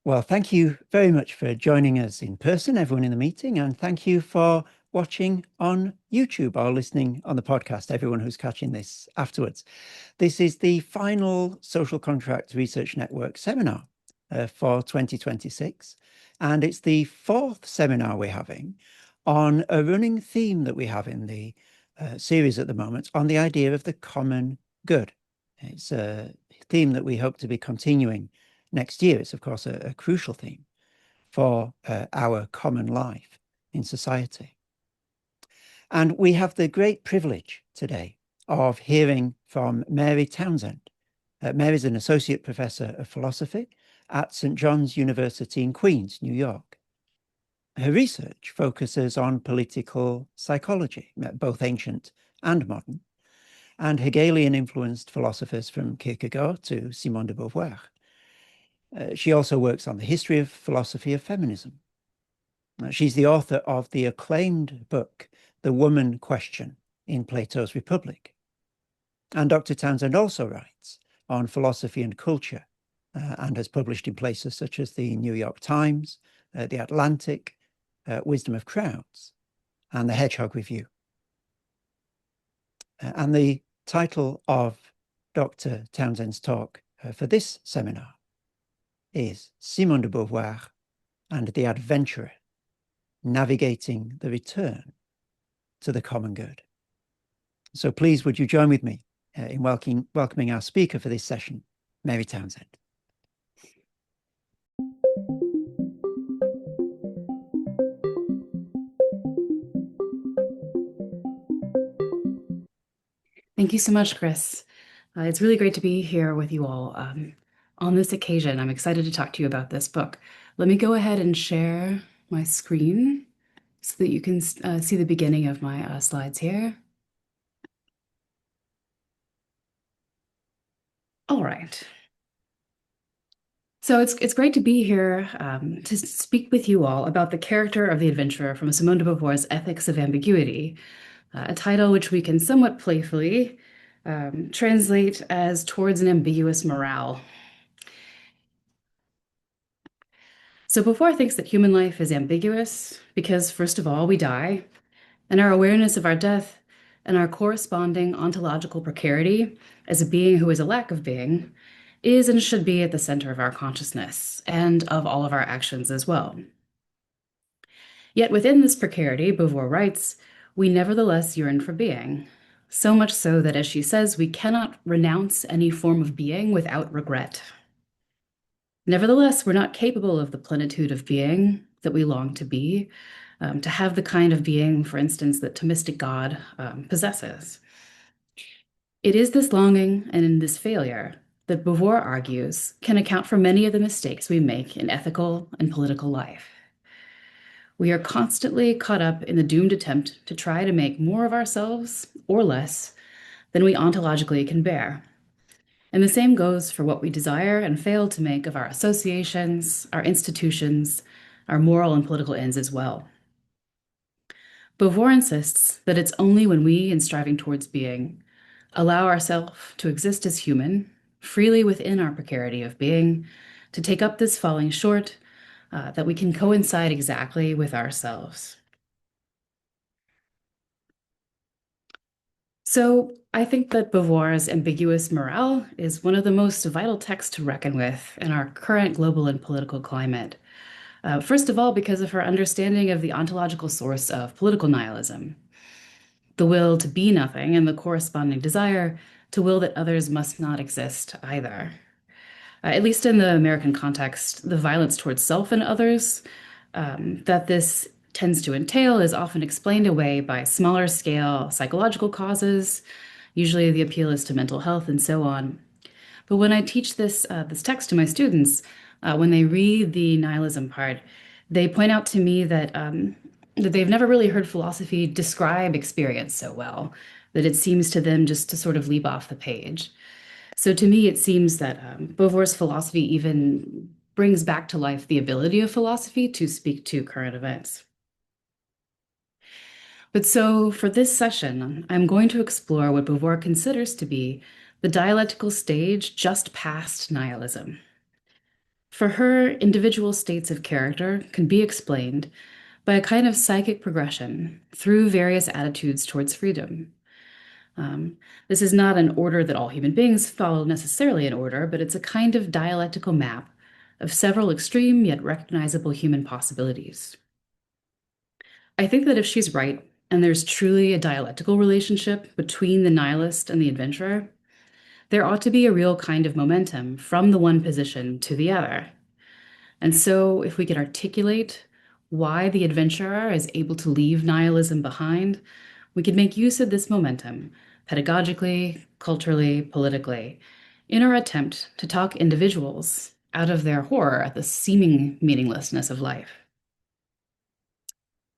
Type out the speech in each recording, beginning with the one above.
Well, thank you very much for joining us in person, everyone in the meeting, and thank you for watching on YouTube or listening on the podcast, everyone who's catching this afterwards. This is the final Social Contract Research Network seminar for 2026, and it's the fourth seminar we're having on a running theme that we have in the series at the moment on the idea of the common good. It's a theme that we hope to be continuing next year. It's, of course, a crucial theme for our common life in society. And we have the great privilege today of hearing from Mary Townsend. Mary's an associate professor of philosophy at St. John's University in Queens, New York. Her research focuses on political psychology, both ancient and modern, and Hegelian-influenced philosophers from Kierkegaard to Simone de Beauvoir. She also works on the history of philosophy of feminism. She's the author of the acclaimed book, The Woman Question in Plato's Republic. And Dr. Townsend also writes on philosophy and culture and has published in places such as the New York Times, the Atlantic, Wisdom of Crowds, and the Hedgehog Review. And the title of Dr. Townsend's talk for this seminar is Simone de Beauvoir and the Adventurer, Navigating the Return to the Common Good. So please, would you join with me in welcoming our speaker for this session, Mary Townsend. Thank you so much, Chris. It's really great to be here with you all on this occasion. I'm excited to talk to you about this book. Let me go ahead and share my screen so that you can see the beginning of my slides here. All right. So it's great to be here to speak with you all about the character of the adventurer from Simone de Beauvoir's Ethics of Ambiguity, a title which we can somewhat playfully translate as towards an ambiguous morale. So Beauvoir thinks that human life is ambiguous because, first of all, we die, and our awareness of our death and our corresponding ontological precarity as a being who is a lack of being is and should be at the center of our consciousness and of all of our actions as well. Yet within this precarity, Beauvoir writes, we nevertheless yearn for being, so much so that, as she says, we cannot renounce any form of being without regret. Nevertheless, we're not capable of the plenitude of being that we long to be, to have the kind of being, for instance, that Thomistic God possesses. It is this longing and in this failure that Beauvoir argues can account for many of the mistakes we make in ethical and political life. We are constantly caught up in the doomed attempt to try to make more of ourselves or less than we ontologically can bear. And the same goes for what we desire and fail to make of our associations, our institutions, our moral and political ends as well. Beauvoir insists that it's only when we, in striving towards being, allow ourselves to exist as human, freely within our precarity of being, to take up this falling short, that we can coincide exactly with ourselves. So I think that Beauvoir's ambiguous morale is one of the most vital texts to reckon with in our current global and political climate. First of all, because of her understanding of the ontological source of political nihilism, the will to be nothing and the corresponding desire to will that others must not exist either. At least in the American context, the violence towards self and others that this tends to entail is often explained away by smaller scale psychological causes. Usually the appeal is to mental health and so on. But when I teach this text to my students, when they read the nihilism part, they point out to me that they've never really heard philosophy describe experience so well, that it seems to them just to sort of leap off the page. So to me, it seems that Beauvoir's philosophy even brings back to life the ability of philosophy to speak to current events. But so for this session, I'm going to explore what Beauvoir considers to be the dialectical stage just past nihilism. For her, individual states of character can be explained by a kind of psychic progression through various attitudes towards freedom. This is not an order that all human beings follow necessarily in order, but it's a kind of dialectical map of several extreme yet recognizable human possibilities. I think that if she's right, and there's truly a dialectical relationship between the nihilist and the adventurer, there ought to be a real kind of momentum from the one position to the other. And so, if we could articulate why the adventurer is able to leave nihilism behind, we could make use of this momentum pedagogically, culturally, politically, in our attempt to talk individuals out of their horror at the seeming meaninglessness of life.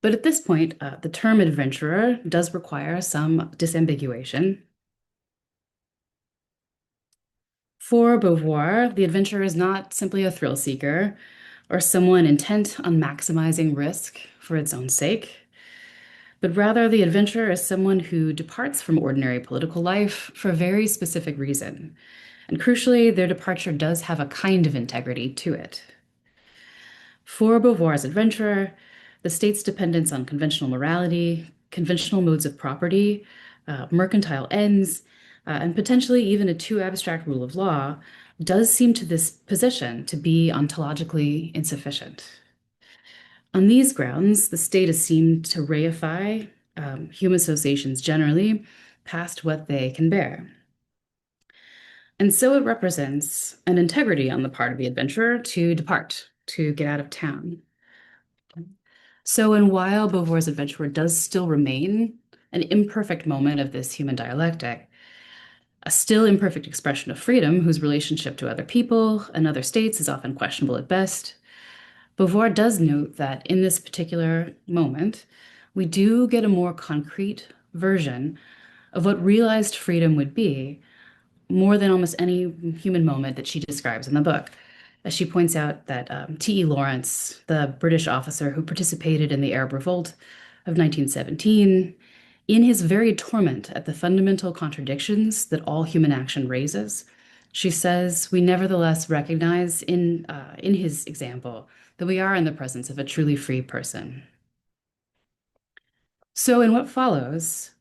But at this point, the term adventurer does require some disambiguation. For Beauvoir, the adventurer is not simply a thrill seeker or someone intent on maximizing risk for its own sake, but rather the adventurer is someone who departs from ordinary political life for a very specific reason. And crucially, their departure does have a kind of integrity to it. For Beauvoir's adventurer, the state's dependence on conventional morality, conventional modes of property, mercantile ends, and potentially even a too abstract rule of law does seem to this position to be ontologically insufficient. On these grounds, the state is seen to reify human associations generally past what they can bear. And so it represents an integrity on the part of the adventurer to depart, to get out of town. So, and while Beauvoir's adventurer does still remain an imperfect moment of this human dialectic, a still imperfect expression of freedom whose relationship to other people and other states is often questionable at best, Beauvoir does note that in this particular moment, we do get a more concrete version of what realized freedom would be, more than almost any human moment that she describes in the book. As she points out that T.E. Lawrence, the British officer who participated in the Arab Revolt of 1917, in his very torment at the fundamental contradictions that all human action raises, she says, we nevertheless recognize in his example that we are in the presence of a truly free person. So in what follows,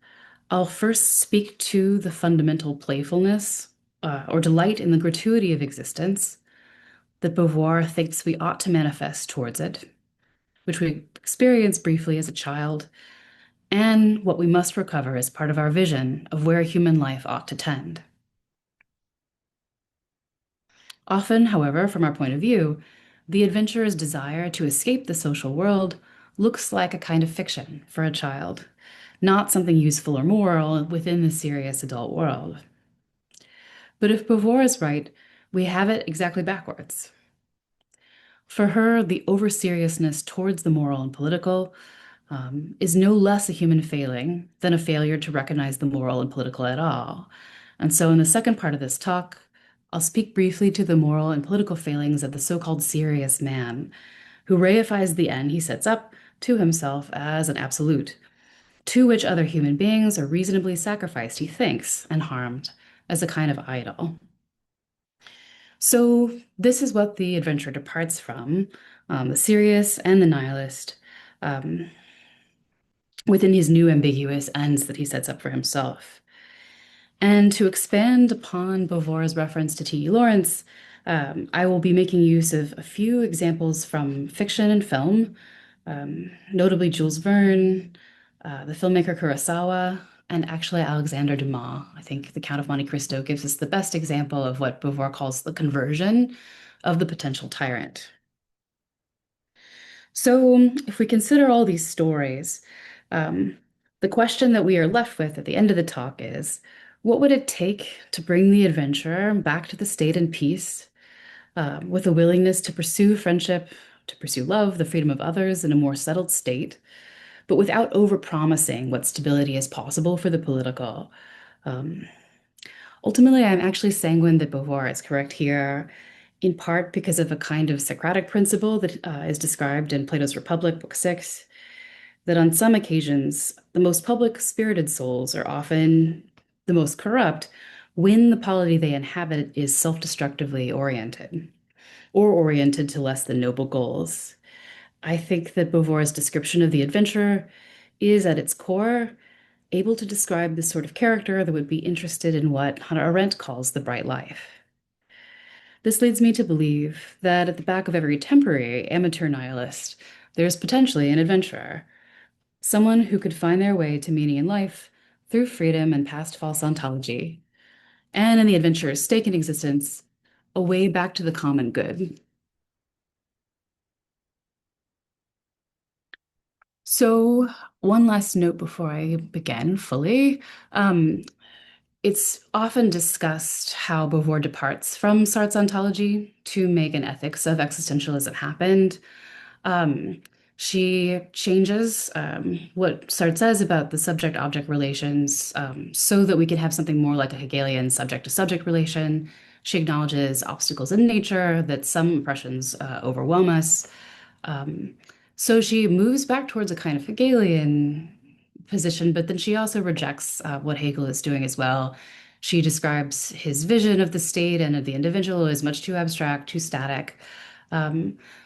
I'll first speak to the fundamental playfulness or delight in the gratuity of existence that Beauvoir thinks we ought to manifest towards it, which we experience briefly as a child, and what we must recover as part of our vision of where human life ought to tend. Often, however, from our point of view, the adventurer's desire to escape the social world looks like a kind of fiction for a child, not something useful or moral within the serious adult world. But if Beauvoir is right, we have it exactly backwards. For her, the over-seriousness towards the moral and political is no less a human failing than a failure to recognize the moral and political at all. And so in the second part of this talk, I'll speak briefly to the moral and political failings of the so-called serious man, who reifies the end he sets up to himself as an absolute, to which other human beings are reasonably sacrificed, he thinks, and harmed as a kind of idol. So this is what the adventurer departs from, the serious and the nihilist, within his new ambiguous ends that he sets up for himself. And to expand upon Beauvoir's reference to T.E. Lawrence, I will be making use of a few examples from fiction and film, notably Jules Verne, the filmmaker Kurosawa, and actually Alexander Dumas. I think The Count of Monte Cristo gives us the best example of what Beauvoir calls the conversion of the potential tyrant. So if we consider all these stories, the question that we are left with at the end of the talk is, what would it take to bring the adventurer back to the state in peace, with a willingness to pursue friendship, to pursue love, the freedom of others in a more settled state, but without overpromising what stability is possible for the political? Ultimately, I'm actually sanguine that Beauvoir is correct here, in part because of a kind of Socratic principle that is described in Plato's Republic, Book 6, that on some occasions, the most public-spirited souls are often the most corrupt when the polity they inhabit is self-destructively oriented. or oriented to less than noble goals. I think that Beauvoir's description of the adventurer is, at its core, able to describe the sort of character that would be interested in what Hannah Arendt calls the bright life. This leads me to believe that at the back of every temporary amateur nihilist, there's potentially an adventurer, someone who could find their way to meaning in life through freedom and past false ontology, and in the adventurer's stake in existence, a way back to the common good. So, one last note before I begin fully. It's often discussed how Beauvoir departs from Sartre's ontology to make an ethics of existentialism happen. Um, she changes what Sartre says about the subject-object relations so that we can have something more like a Hegelian subject-to-subject relation. She acknowledges obstacles in nature, that some impressions overwhelm us. Um, so she moves back towards a kind of Hegelian position, but then she also rejects what Hegel is doing as well. She describes his vision of the state and of the individual as much too abstract, too static.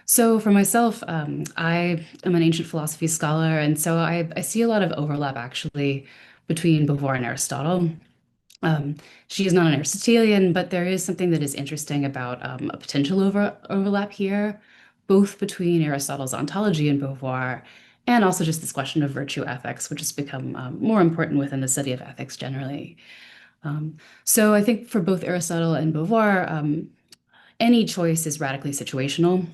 So for myself, I am an ancient philosophy scholar, and so I see a lot of overlap actually between Beauvoir and Aristotle. Um, she is not an Aristotelian, but there is something that is interesting about a potential overlap here, both between Aristotle's ontology and Beauvoir, and also just this question of virtue ethics, which has become more important within the study of ethics generally. So I think for both Aristotle and Beauvoir, any choice is radically situational.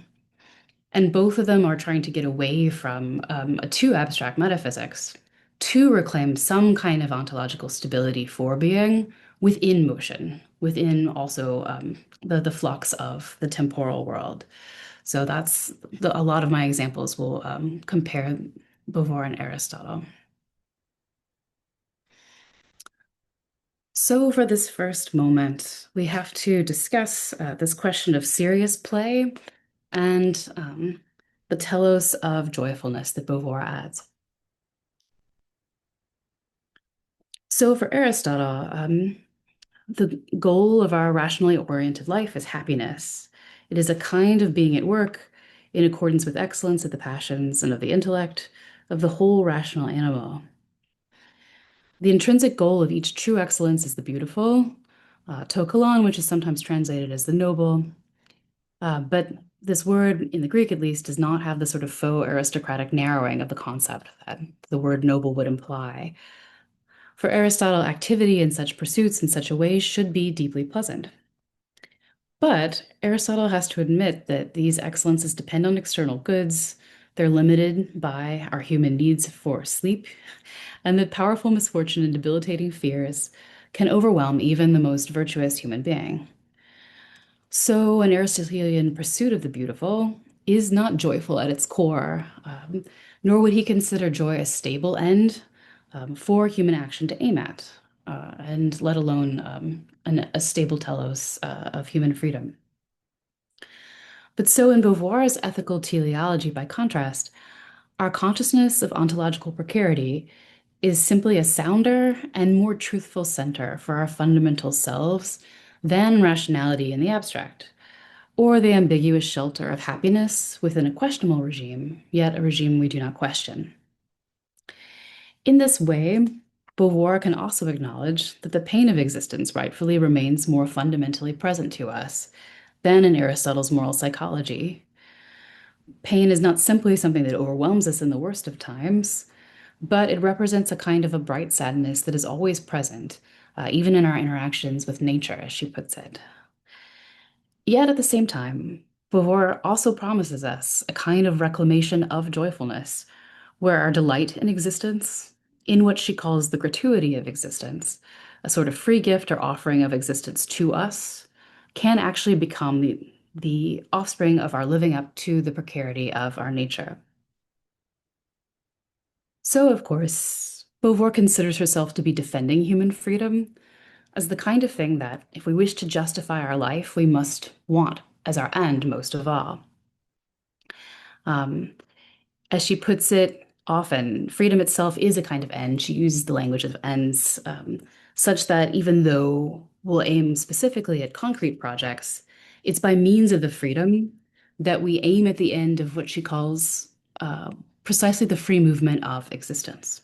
And both of them are trying to get away from a too abstract metaphysics to reclaim some kind of ontological stability for being within motion, within also the flux of the temporal world. So that's a lot of my examples will compare Beauvoir and Aristotle. So for this first moment, we have to discuss this question of serious play and the telos of joyfulness that Beauvoir adds. So for Aristotle, the goal of our rationally oriented life is happiness. It is a kind of being at work in accordance with excellence of the passions and of the intellect of the whole rational animal. The intrinsic goal of each true excellence is the beautiful, to kalon, which is sometimes translated as the noble. But this word, in the Greek at least, does not have the sort of faux aristocratic narrowing of the concept that the word noble would imply. For Aristotle, activity in such pursuits in such a way should be deeply pleasant. But Aristotle has to admit that these excellences depend on external goods, they're limited by our human needs for sleep, and that powerful misfortune and debilitating fears can overwhelm even the most virtuous human being. So, an Aristotelian pursuit of the beautiful is not joyful at its core, nor would he consider joy a stable end for human action to aim at, and let alone a stable telos of human freedom. But so, in Beauvoir's ethical teleology, by contrast, our consciousness of ontological precarity is simply a sounder and more truthful center for our fundamental selves than rationality in the abstract, or the ambiguous shelter of happiness within a questionable regime, yet a regime we do not question. In this way, Beauvoir can also acknowledge that the pain of existence rightfully remains more fundamentally present to us than in Aristotle's moral psychology. Pain is not simply something that overwhelms us in the worst of times, but it represents a kind of a bright sadness that is always present, even in our interactions with nature, as she puts it. Yet at the same time, Beauvoir also promises us a kind of reclamation of joyfulness, where our delight in existence, in what she calls the gratuity of existence, a sort of free gift or offering of existence to us, can actually become the offspring of our living up to the precarity of our nature. So, of course, Beauvoir considers herself to be defending human freedom as the kind of thing that, if we wish to justify our life, we must want as our end most of all. Um, as she puts it, often freedom itself is a kind of end. She uses the language of ends, such that even though we'll aim specifically at concrete projects, It's by means of the freedom that we aim at the end of what she calls precisely the free movement of existence.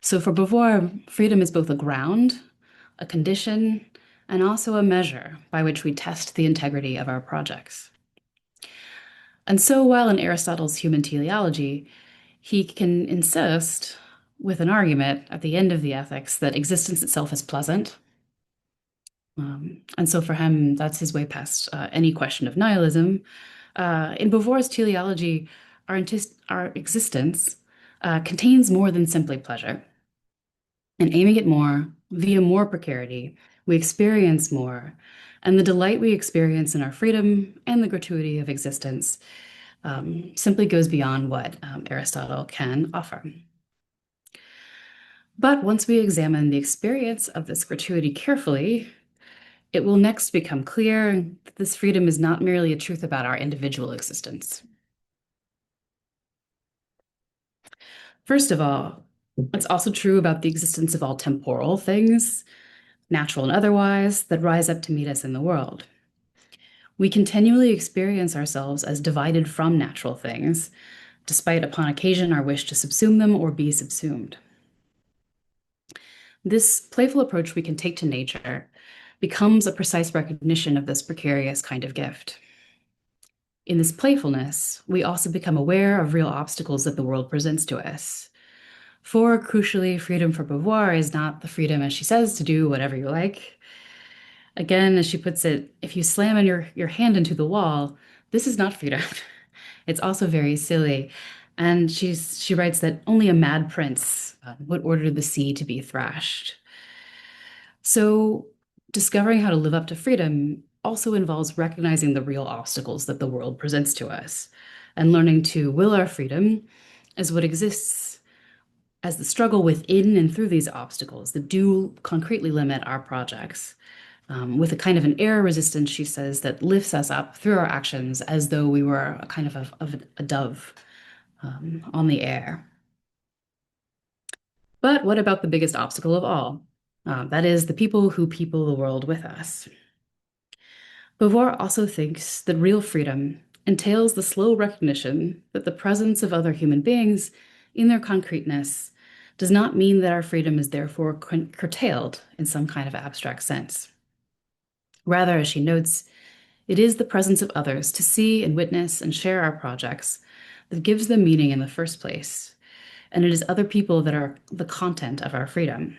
So for Beauvoir, freedom is both a ground, a condition, and also a measure by which we test the integrity of our projects. And so while in Aristotle's human teleology, he can insist with an argument at the end of the ethics that existence itself is pleasant. And so for him, that's his way past any question of nihilism. In Beauvoir's teleology, our existence contains more than simply pleasure. And aiming at more, via more precarity, we experience more. And the delight we experience in our freedom and the gratuity of existence simply goes beyond what Aristotle can offer. But once we examine the experience of this gratuity carefully, it will next become clear that this freedom is not merely a truth about our individual existence. First of all, it's also true about the existence of all temporal things, natural and otherwise, that rise up to meet us in the world. We continually experience ourselves as divided from natural things, despite upon occasion our wish to subsume them or be subsumed. This playful approach we can take to nature becomes a precise recognition of this precarious kind of gift. In this playfulness, we also become aware of real obstacles that the world presents to us. For crucially, freedom for Beauvoir is not the freedom, as she says, to do whatever you like. Again, as she puts it, if you slam your hand into the wall, this is not freedom. It's also very silly. And she writes that only a mad prince would order the sea to be thrashed. So discovering how to live up to freedom also involves recognizing the real obstacles that the world presents to us and learning to will our freedom as what exists as the struggle within and through these obstacles that do concretely limit our projects. With a kind of an air resistance, she says, that lifts us up through our actions as though we were a kind of a dove on the air. But what about the biggest obstacle of all? That is the people who people the world with us. Beauvoir also thinks that real freedom entails the slow recognition that the presence of other human beings in their concreteness does not mean that our freedom is therefore curtailed in some kind of abstract sense. Rather, as she notes, it is the presence of others to see and witness and share our projects that gives them meaning in the first place, and it is other people that are the content of our freedom.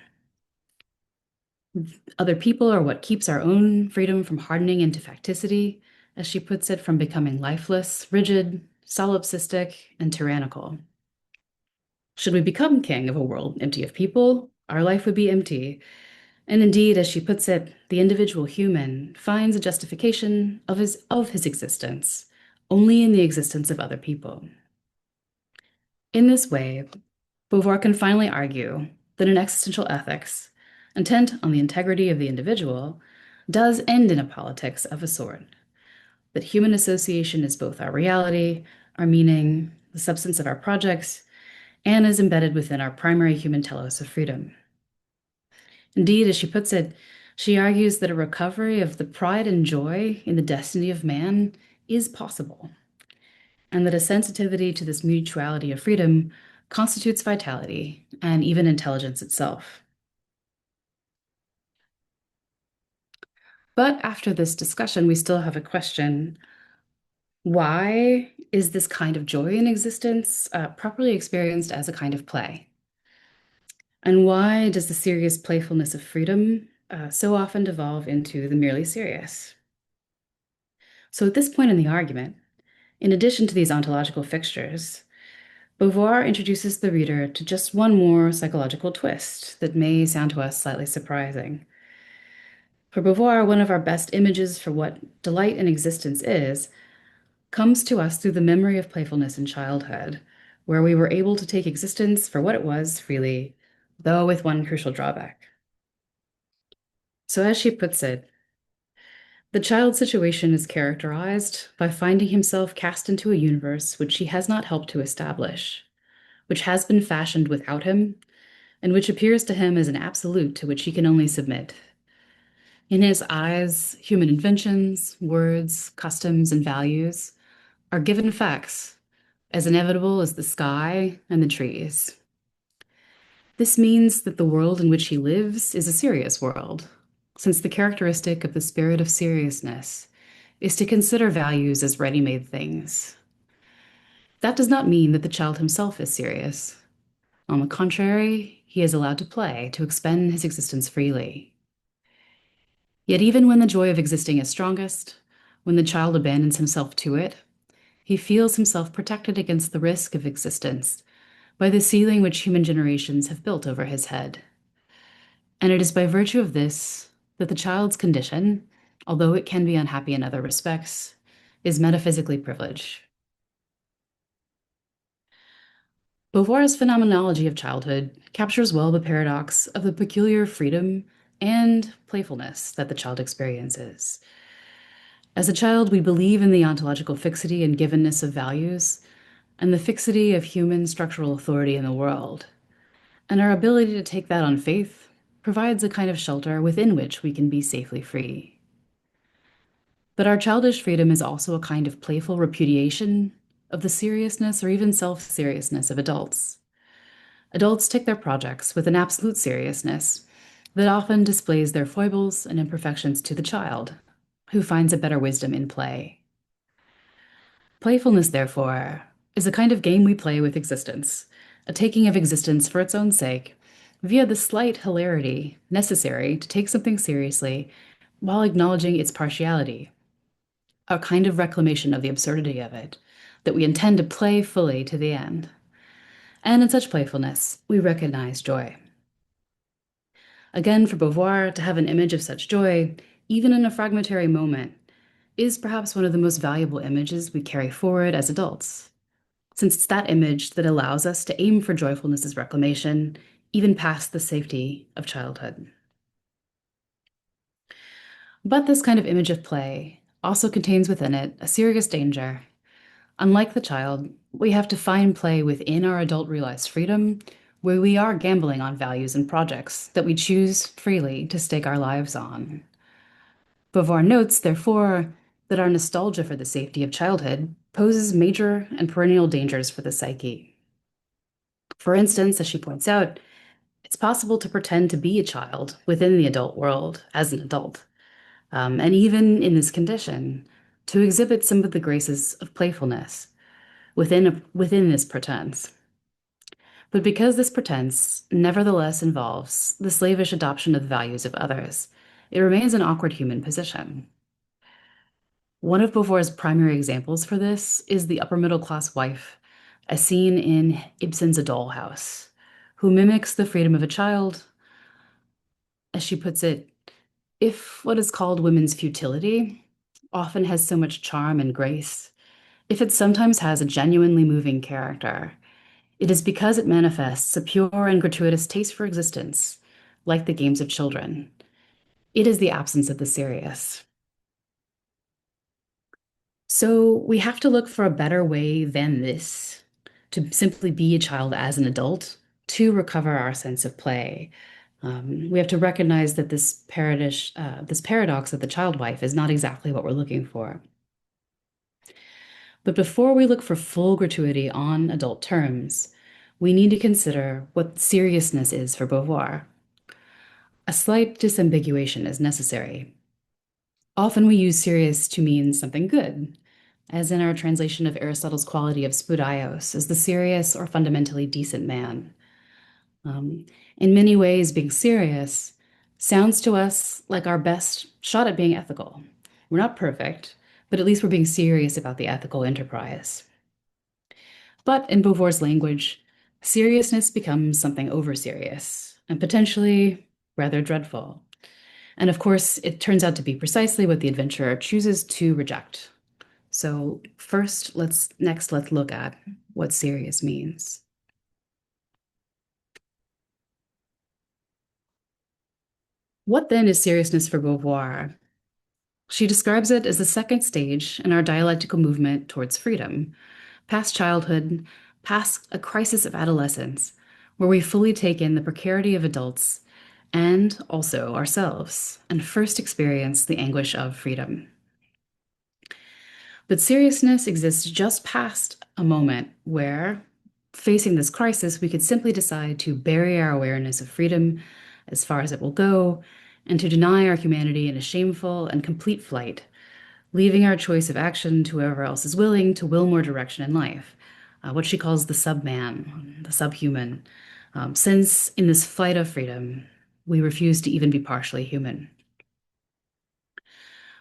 Other people are what keeps our own freedom from hardening into facticity, as she puts it, from becoming lifeless, rigid, solipsistic, and tyrannical. Should we become king of a world empty of people, our life would be empty. And indeed, as she puts it, the individual human finds a justification of his existence only in the existence of other people. In this way, Beauvoir can finally argue that in existential ethics, intent on the integrity of the individual does end in a politics of a sort, that human association is both our reality, our meaning, the substance of our projects, and is embedded within our primary human telos of freedom. Indeed, as she puts it, she argues that a recovery of the pride and joy in the destiny of man is possible, and that a sensitivity to this mutuality of freedom constitutes vitality and even intelligence itself. But after this discussion, we still have a question. Why is this kind of joy in existence properly experienced as a kind of play? And why does the serious playfulness of freedom so often devolve into the merely serious? So at this point in the argument, in addition to these ontological fixtures, Beauvoir introduces the reader to just one more psychological twist that may sound to us slightly surprising. For Beauvoir, one of our best images for what delight in existence is comes to us through the memory of playfulness in childhood, where we were able to take existence for what it was freely, though with one crucial drawback. So as she puts it, the child's situation is characterized by finding himself cast into a universe which he has not helped to establish, which has been fashioned without him, and which appears to him as an absolute to which he can only submit. In his eyes, human inventions, words, customs, and values are given facts, as inevitable as the sky and the trees. This means that the world in which he lives is a serious world, since the characteristic of the spirit of seriousness is to consider values as ready-made things. That does not mean that the child himself is serious. On the contrary, he is allowed to play, to expend his existence freely. Yet even when the joy of existing is strongest, when the child abandons himself to it, he feels himself protected against the risk of existence by the ceiling which human generations have built over his head. And it is by virtue of this that the child's condition, although it can be unhappy in other respects, is metaphysically privileged. Beauvoir's phenomenology of childhood captures well the paradox of the peculiar freedom and playfulness that the child experiences. As a child, we believe in the ontological fixity and givenness of values and the fixity of human structural authority in the world. And our ability to take that on faith provides a kind of shelter within which we can be safely free. But our childish freedom is also a kind of playful repudiation of the seriousness or even self-seriousness of adults. Adults take their projects with an absolute seriousness that often displays their foibles and imperfections to the child, who finds a better wisdom in play. Playfulness, therefore, is a kind of game we play with existence, a taking of existence for its own sake, via the slight hilarity necessary to take something seriously while acknowledging its partiality, a kind of reclamation of the absurdity of it, that we intend to play fully to the end. And in such playfulness, we recognize joy. Again, for Beauvoir, to have an image of such joy, even in a fragmentary moment, is perhaps one of the most valuable images we carry forward as adults, since it's that image that allows us to aim for joyfulness as reclamation, even past the safety of childhood. But this kind of image of play also contains within it a serious danger. Unlike the child, we have to find play within our adult realized freedom, where we are gambling on values and projects that we choose freely to stake our lives on. Beauvoir notes, therefore, that our nostalgia for the safety of childhood poses major and perennial dangers for the psyche. For instance, as she points out, it's possible to pretend to be a child within the adult world as an adult, and even in this condition, to exhibit some of the graces of playfulness within this pretense. But because this pretense nevertheless involves the slavish adoption of the values of others, it remains an awkward human position. One of Beauvoir's primary examples for this is the upper middle class wife, as seen in Ibsen's A Doll House, who mimics the freedom of a child. As she puts it, if what is called women's futility often has so much charm and grace, if it sometimes has a genuinely moving character, it is because it manifests a pure and gratuitous taste for existence, like the games of children. It is the absence of the serious. So we have to look for a better way than this to simply be a child as an adult to recover our sense of play. We have to recognize that this paradox of the child wife is not exactly what we're looking for. But before we look for full gratuity on adult terms, we need to consider what seriousness is for Beauvoir. A slight disambiguation is necessary. Often we use serious to mean something good, as in our translation of Aristotle's quality of spoudios as the serious or fundamentally decent man. In many ways, being serious sounds to us like our best shot at being ethical. We're not perfect, but at least we're being serious about the ethical enterprise. But in Beauvoir's language, seriousness becomes something over-serious and potentially rather dreadful. And of course, it turns out to be precisely what the adventurer chooses to reject. So first, let's look at what serious means. What then is seriousness for Beauvoir? She describes it as the second stage in our dialectical movement towards freedom, past childhood, past a crisis of adolescence, where we fully take in the precarity of adults and also ourselves, and first experience the anguish of freedom. But seriousness exists just past a moment where, facing this crisis, we could simply decide to bury our awareness of freedom as far as it will go, and to deny our humanity in a shameful and complete flight, leaving our choice of action to whoever else is willing to will more direction in life, what she calls the subman, the subhuman, since in this flight of freedom, we refuse to even be partially human.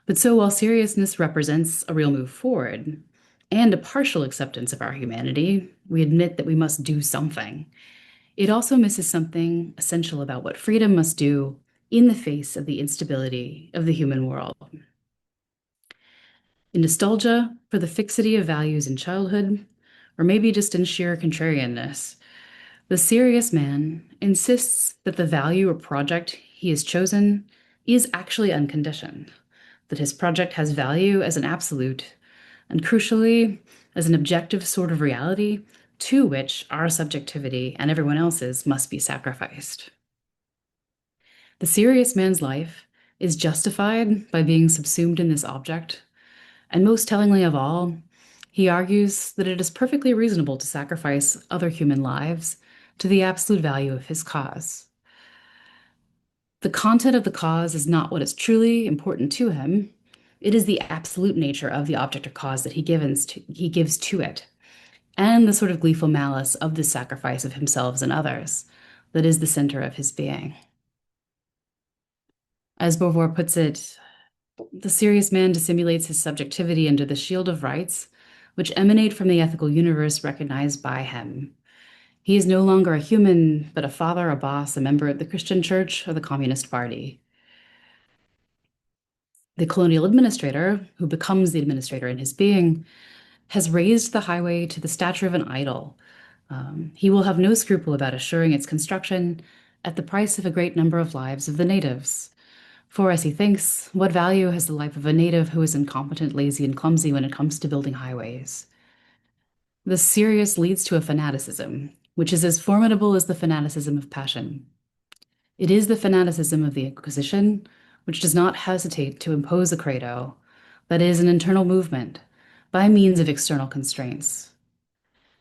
But so while seriousness represents a real move forward and a partial acceptance of our humanity, we admit that we must do something. It also misses something essential about what freedom must do in the face of the instability of the human world. In nostalgia for the fixity of values in childhood, or maybe just in sheer contrarianness, the serious man insists that the value or project he has chosen is actually unconditioned, that his project has value as an absolute, and crucially, as an objective sort of reality to which our subjectivity and everyone else's must be sacrificed. The serious man's life is justified by being subsumed in this object, and most tellingly of all, he argues that it is perfectly reasonable to sacrifice other human lives to the absolute value of his cause. The content of the cause is not what is truly important to him. It is the absolute nature of the object or cause that he gives to it, and the sort of gleeful malice of the sacrifice of himself and others that is the center of his being. As Beauvoir puts it, the serious man dissimulates his subjectivity under the shield of rights, which emanate from the ethical universe recognized by him. He is no longer a human, but a father, a boss, a member of the Christian Church or the Communist Party. The colonial administrator, who becomes the administrator in his being, has raised the highway to the stature of an idol. He will have no scruple about assuring its construction at the price of a great number of lives of the natives. For, as he thinks, what value has the life of a native who is incompetent, lazy, and clumsy when it comes to building highways? The serious leads to a fanaticism, which is as formidable as the fanaticism of passion. It is the fanaticism of the Inquisition, which does not hesitate to impose a credo, that is, an internal movement, by means of external constraints.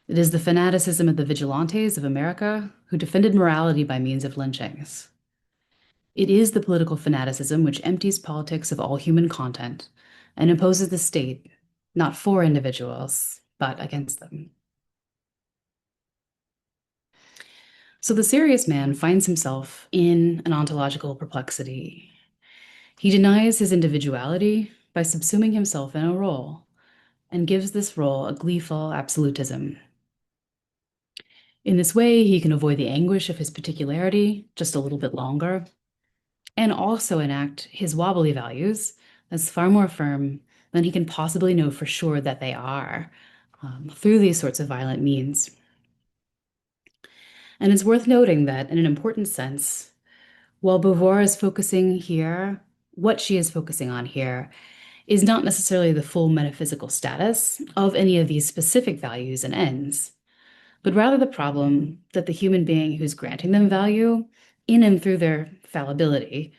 It is the fanaticism of the vigilantes of America, who defended morality by means of lynchings. It is the political fanaticism which empties politics of all human content and imposes the state, not for individuals, but against them. So the serious man finds himself in an ontological perplexity. He denies his individuality by subsuming himself in a role and gives this role a gleeful absolutism. In this way, he can avoid the anguish of his particularity just a little bit longer and also enact his wobbly values as far more firm than he can possibly know for sure that they are through these sorts of violent means. And it's worth noting that in an important sense, while Beauvoir is focusing here, what she is focusing on here is not necessarily the full metaphysical status of any of these specific values and ends, but rather the problem that the human being who's granting them value in and through their fallibility,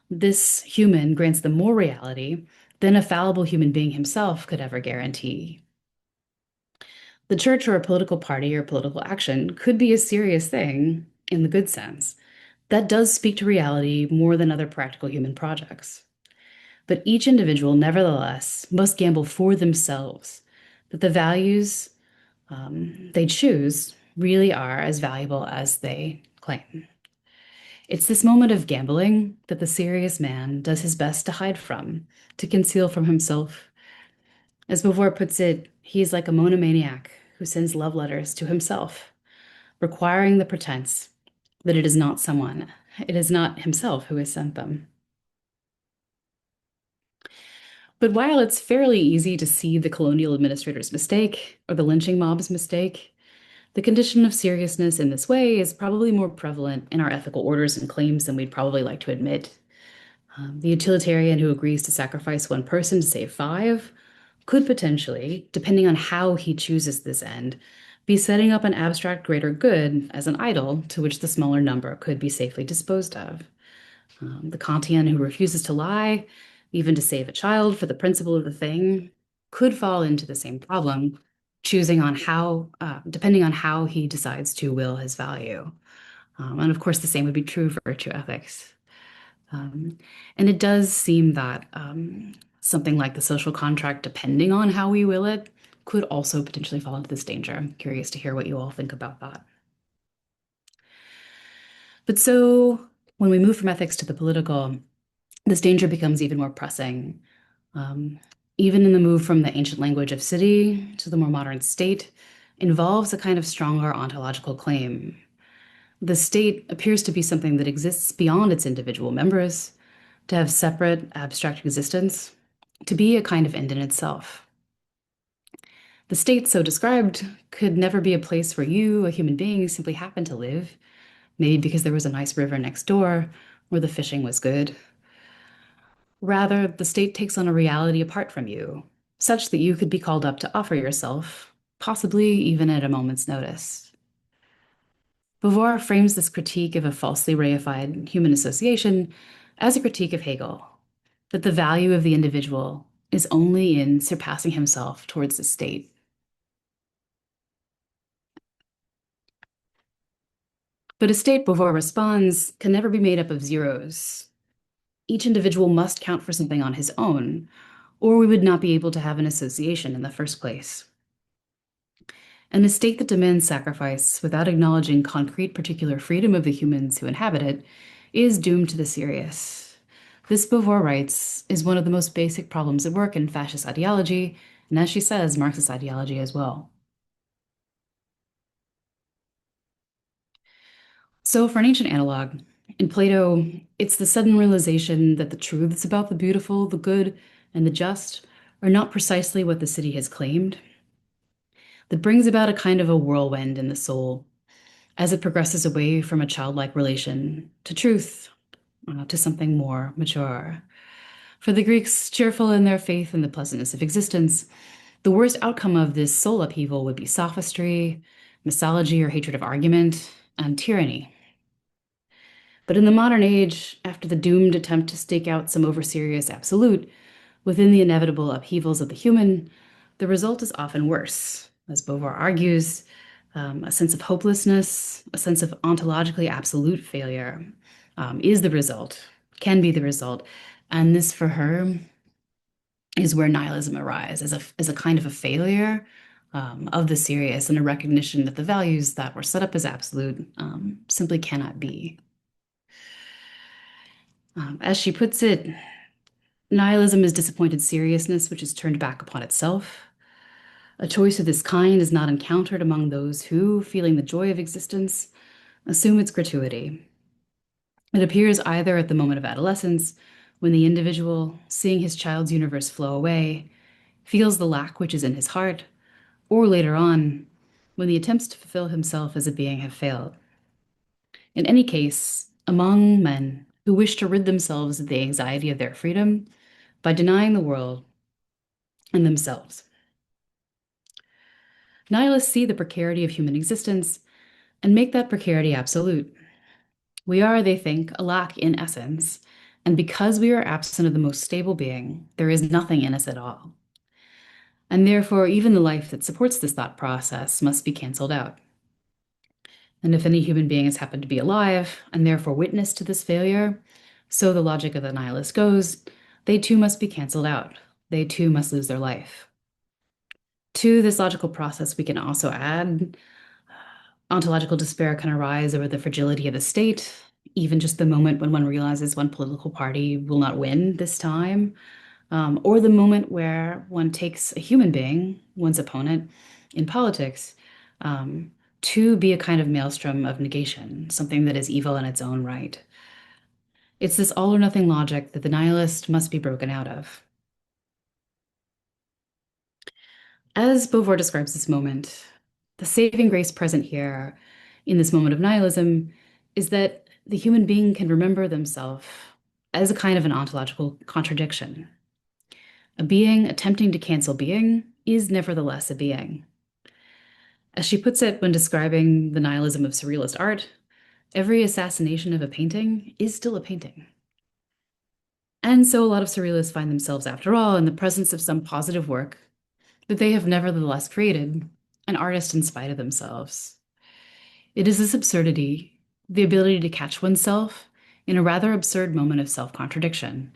this human grants them more reality than a fallible human being himself could ever guarantee. The church or a political party or political action could be a serious thing in the good sense. That does speak to reality more than other practical human projects. But each individual, nevertheless, must gamble for themselves that the values they choose really are as valuable as they claim. It's this moment of gambling that the serious man does his best to hide from, to conceal from himself. As Beauvoir puts it, he is like a monomaniac who sends love letters to himself, requiring the pretense that it is not someone, it is not himself who has sent them. But while it's fairly easy to see the colonial administrator's mistake or the lynching mob's mistake, the condition of seriousness in this way is probably more prevalent in our ethical orders and claims than we'd probably like to admit. The utilitarian who agrees to sacrifice one person to save five could potentially, depending on how he chooses this end, be setting up an abstract greater good as an idol to which the smaller number could be safely disposed of. The Kantian who refuses to lie, even to save a child for the principle of the thing, could fall into the same problem, choosing on depending on how he decides to will his value. And of course, the same would be true for virtue ethics. Um, and it does seem that something like the social contract, depending on how we will it, could also potentially fall into this danger. I'm curious to hear what you all think about that. But so when we move from ethics to the political, this danger becomes even more pressing. Um, Even in the move from the ancient language of city to the more modern state involves a kind of stronger ontological claim. The state appears to be something that exists beyond its individual members, to have separate, abstract existence, to be a kind of end in itself. The state, so described, could never be a place where you, a human being, simply happen to live, maybe because there was a nice river next door where the fishing was good. Rather, the state takes on a reality apart from you, such that you could be called up to offer yourself, possibly even at a moment's notice. Beauvoir frames this critique of a falsely reified human association as a critique of Hegel, that the value of the individual is only in surpassing himself towards the state. But a state, Beauvoir responds, can never be made up of zeros. Each individual must count for something on his own, or we would not be able to have an association in the first place. And a state that demands sacrifice without acknowledging concrete particular freedom of the humans who inhabit it is doomed to the serious. This, Beauvoir writes, is one of the most basic problems at work in fascist ideology, and as she says, Marxist ideology as well. So, for an ancient analog, in Plato, it's the sudden realization that the truths about the beautiful, the good, and the just are not precisely what the city has claimed, that brings about a kind of a whirlwind in the soul as it progresses away from a childlike relation to truth, to something more mature. For the Greeks, cheerful in their faith in the pleasantness of existence, the worst outcome of this soul upheaval would be sophistry, mythology or hatred of argument, and tyranny. But in the modern age, after the doomed attempt to stake out some overserious absolute within the inevitable upheavals of the human, the result is often worse. As Beauvoir argues, a sense of hopelessness, a sense of ontologically absolute failure is the result, can be the result. And this, for her, is where nihilism arises as a kind of a failure of the serious and a recognition that the values that were set up as absolute simply cannot be. As she puts it, nihilism is disappointed seriousness which is turned back upon itself. A choice of this kind is not encountered among those who, feeling the joy of existence, assume its gratuity. It appears either at the moment of adolescence, when the individual, seeing his child's universe flow away, feels the lack which is in his heart, or later on, when the attempts to fulfill himself as a being have failed. In any case, among men who wish to rid themselves of the anxiety of their freedom by denying the world and themselves. Nihilists see the precarity of human existence and make that precarity absolute. We are, they think, a lack in essence, and because we are absent of the most stable being, there is nothing in us at all. And therefore, even the life that supports this thought process must be canceled out. And if any human being has happened to be alive, and therefore witness to this failure, so the logic of the nihilist goes, they too must be canceled out. They too must lose their life. To this logical process, we can also add ontological despair can arise over the fragility of the state, even just the moment when one realizes one political party will not win this time, or the moment where one takes a human being, one's opponent in politics, to be a kind of maelstrom of negation, something that is evil in its own right. It's this all or nothing logic that the nihilist must be broken out of. As Beauvoir describes this moment, the saving grace present here in this moment of nihilism is that the human being can remember themselves as a kind of an ontological contradiction. A being attempting to cancel being is nevertheless a being. As she puts it when describing the nihilism of surrealist art, every assassination of a painting is still a painting. And so a lot of surrealists find themselves, after all, in the presence of some positive work that they have nevertheless created, an artist in spite of themselves. It is this absurdity, the ability to catch oneself in a rather absurd moment of self-contradiction,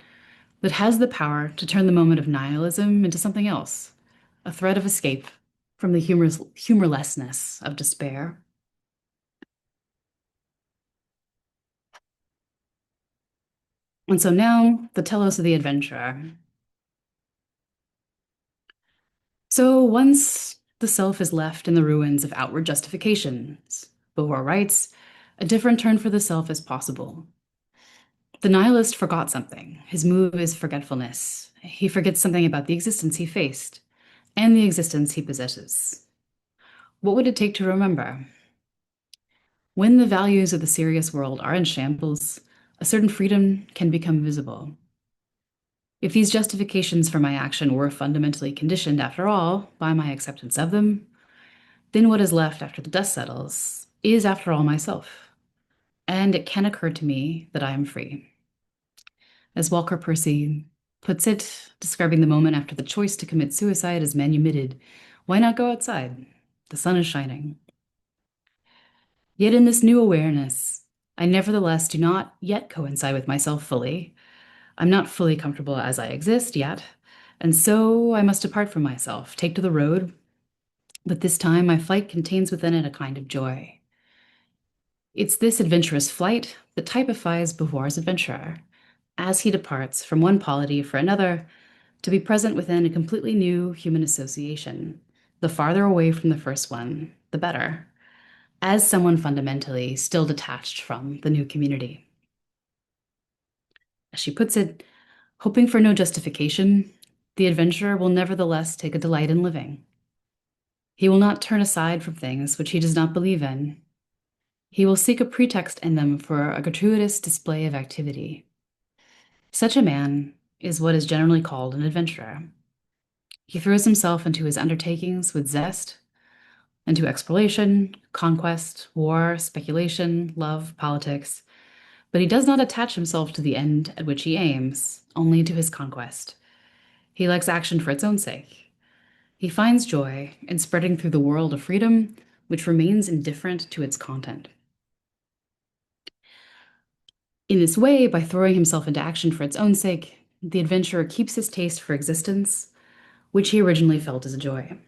that has the power to turn the moment of nihilism into something else, a thread of escape from the humorlessness of despair. And so now, the telos of the adventurer. So once the self is left in the ruins of outward justifications, Beauvoir writes, a different turn for the self is possible. The nihilist forgot something. His move is forgetfulness. He forgets something about the existence he faced and the existence he possesses. What would it take to remember? When the values of the serious world are in shambles, a certain freedom can become visible. If these justifications for my action were fundamentally conditioned, after all, by my acceptance of them, then what is left after the dust settles is, after all, myself. And it can occur to me that I am free. As Walker Percy puts it, describing the moment after the choice to commit suicide is manumitted, why not go outside? The sun is shining. Yet in this new awareness, I nevertheless do not yet coincide with myself fully. I'm not fully comfortable as I exist yet, and so I must depart from myself, take to the road, but this time my flight contains within it a kind of joy. It's this adventurous flight that typifies Beauvoir's adventurer, as he departs from one polity for another to be present within a completely new human association. The farther away from the first one, the better, as someone fundamentally still detached from the new community. As she puts it, hoping for no justification, the adventurer will nevertheless take a delight in living. He will not turn aside from things which he does not believe in. He will seek a pretext in them for a gratuitous display of activity. Such a man is what is generally called an adventurer. He throws himself into his undertakings with zest, into exploration, conquest, war, speculation, love, politics, but he does not attach himself to the end at which he aims, only to his conquest. He likes action for its own sake. He finds joy in spreading through the world a freedom which remains indifferent to its content. In this way, by throwing himself into action for its own sake, the adventurer keeps his taste for existence, which he originally felt as a joy.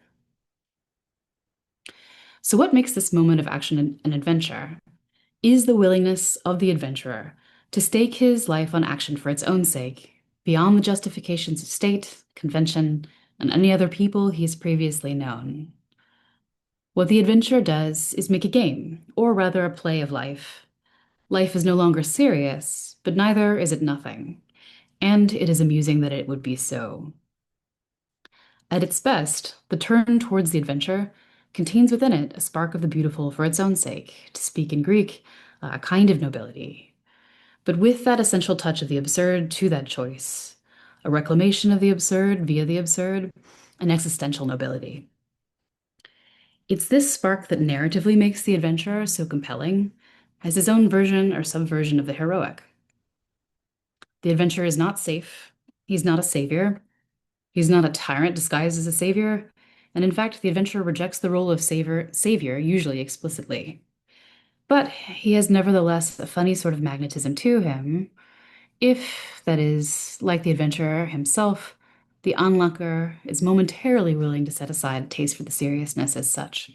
So, what makes this moment of action an adventure is the willingness of the adventurer to stake his life on action for its own sake, beyond the justifications of state, convention, and any other people he has previously known. What the adventurer does is make a game, or rather a play of life. Life is no longer serious, but neither is it nothing, and it is amusing that it would be so. At its best, the turn towards the adventure contains within it a spark of the beautiful for its own sake, to speak in Greek, a kind of nobility, but with that essential touch of the absurd to that choice, a reclamation of the absurd via the absurd, an existential nobility. It's this spark that narratively makes the adventurer so compelling as his own version or subversion of the heroic. The adventurer is not safe. He's not a savior. He's not a tyrant disguised as a savior. And in fact, the adventurer rejects the role of savior, usually explicitly. But he has nevertheless a funny sort of magnetism to him, if, that is, like the adventurer himself, the onlooker is momentarily willing to set aside a taste for the seriousness as such.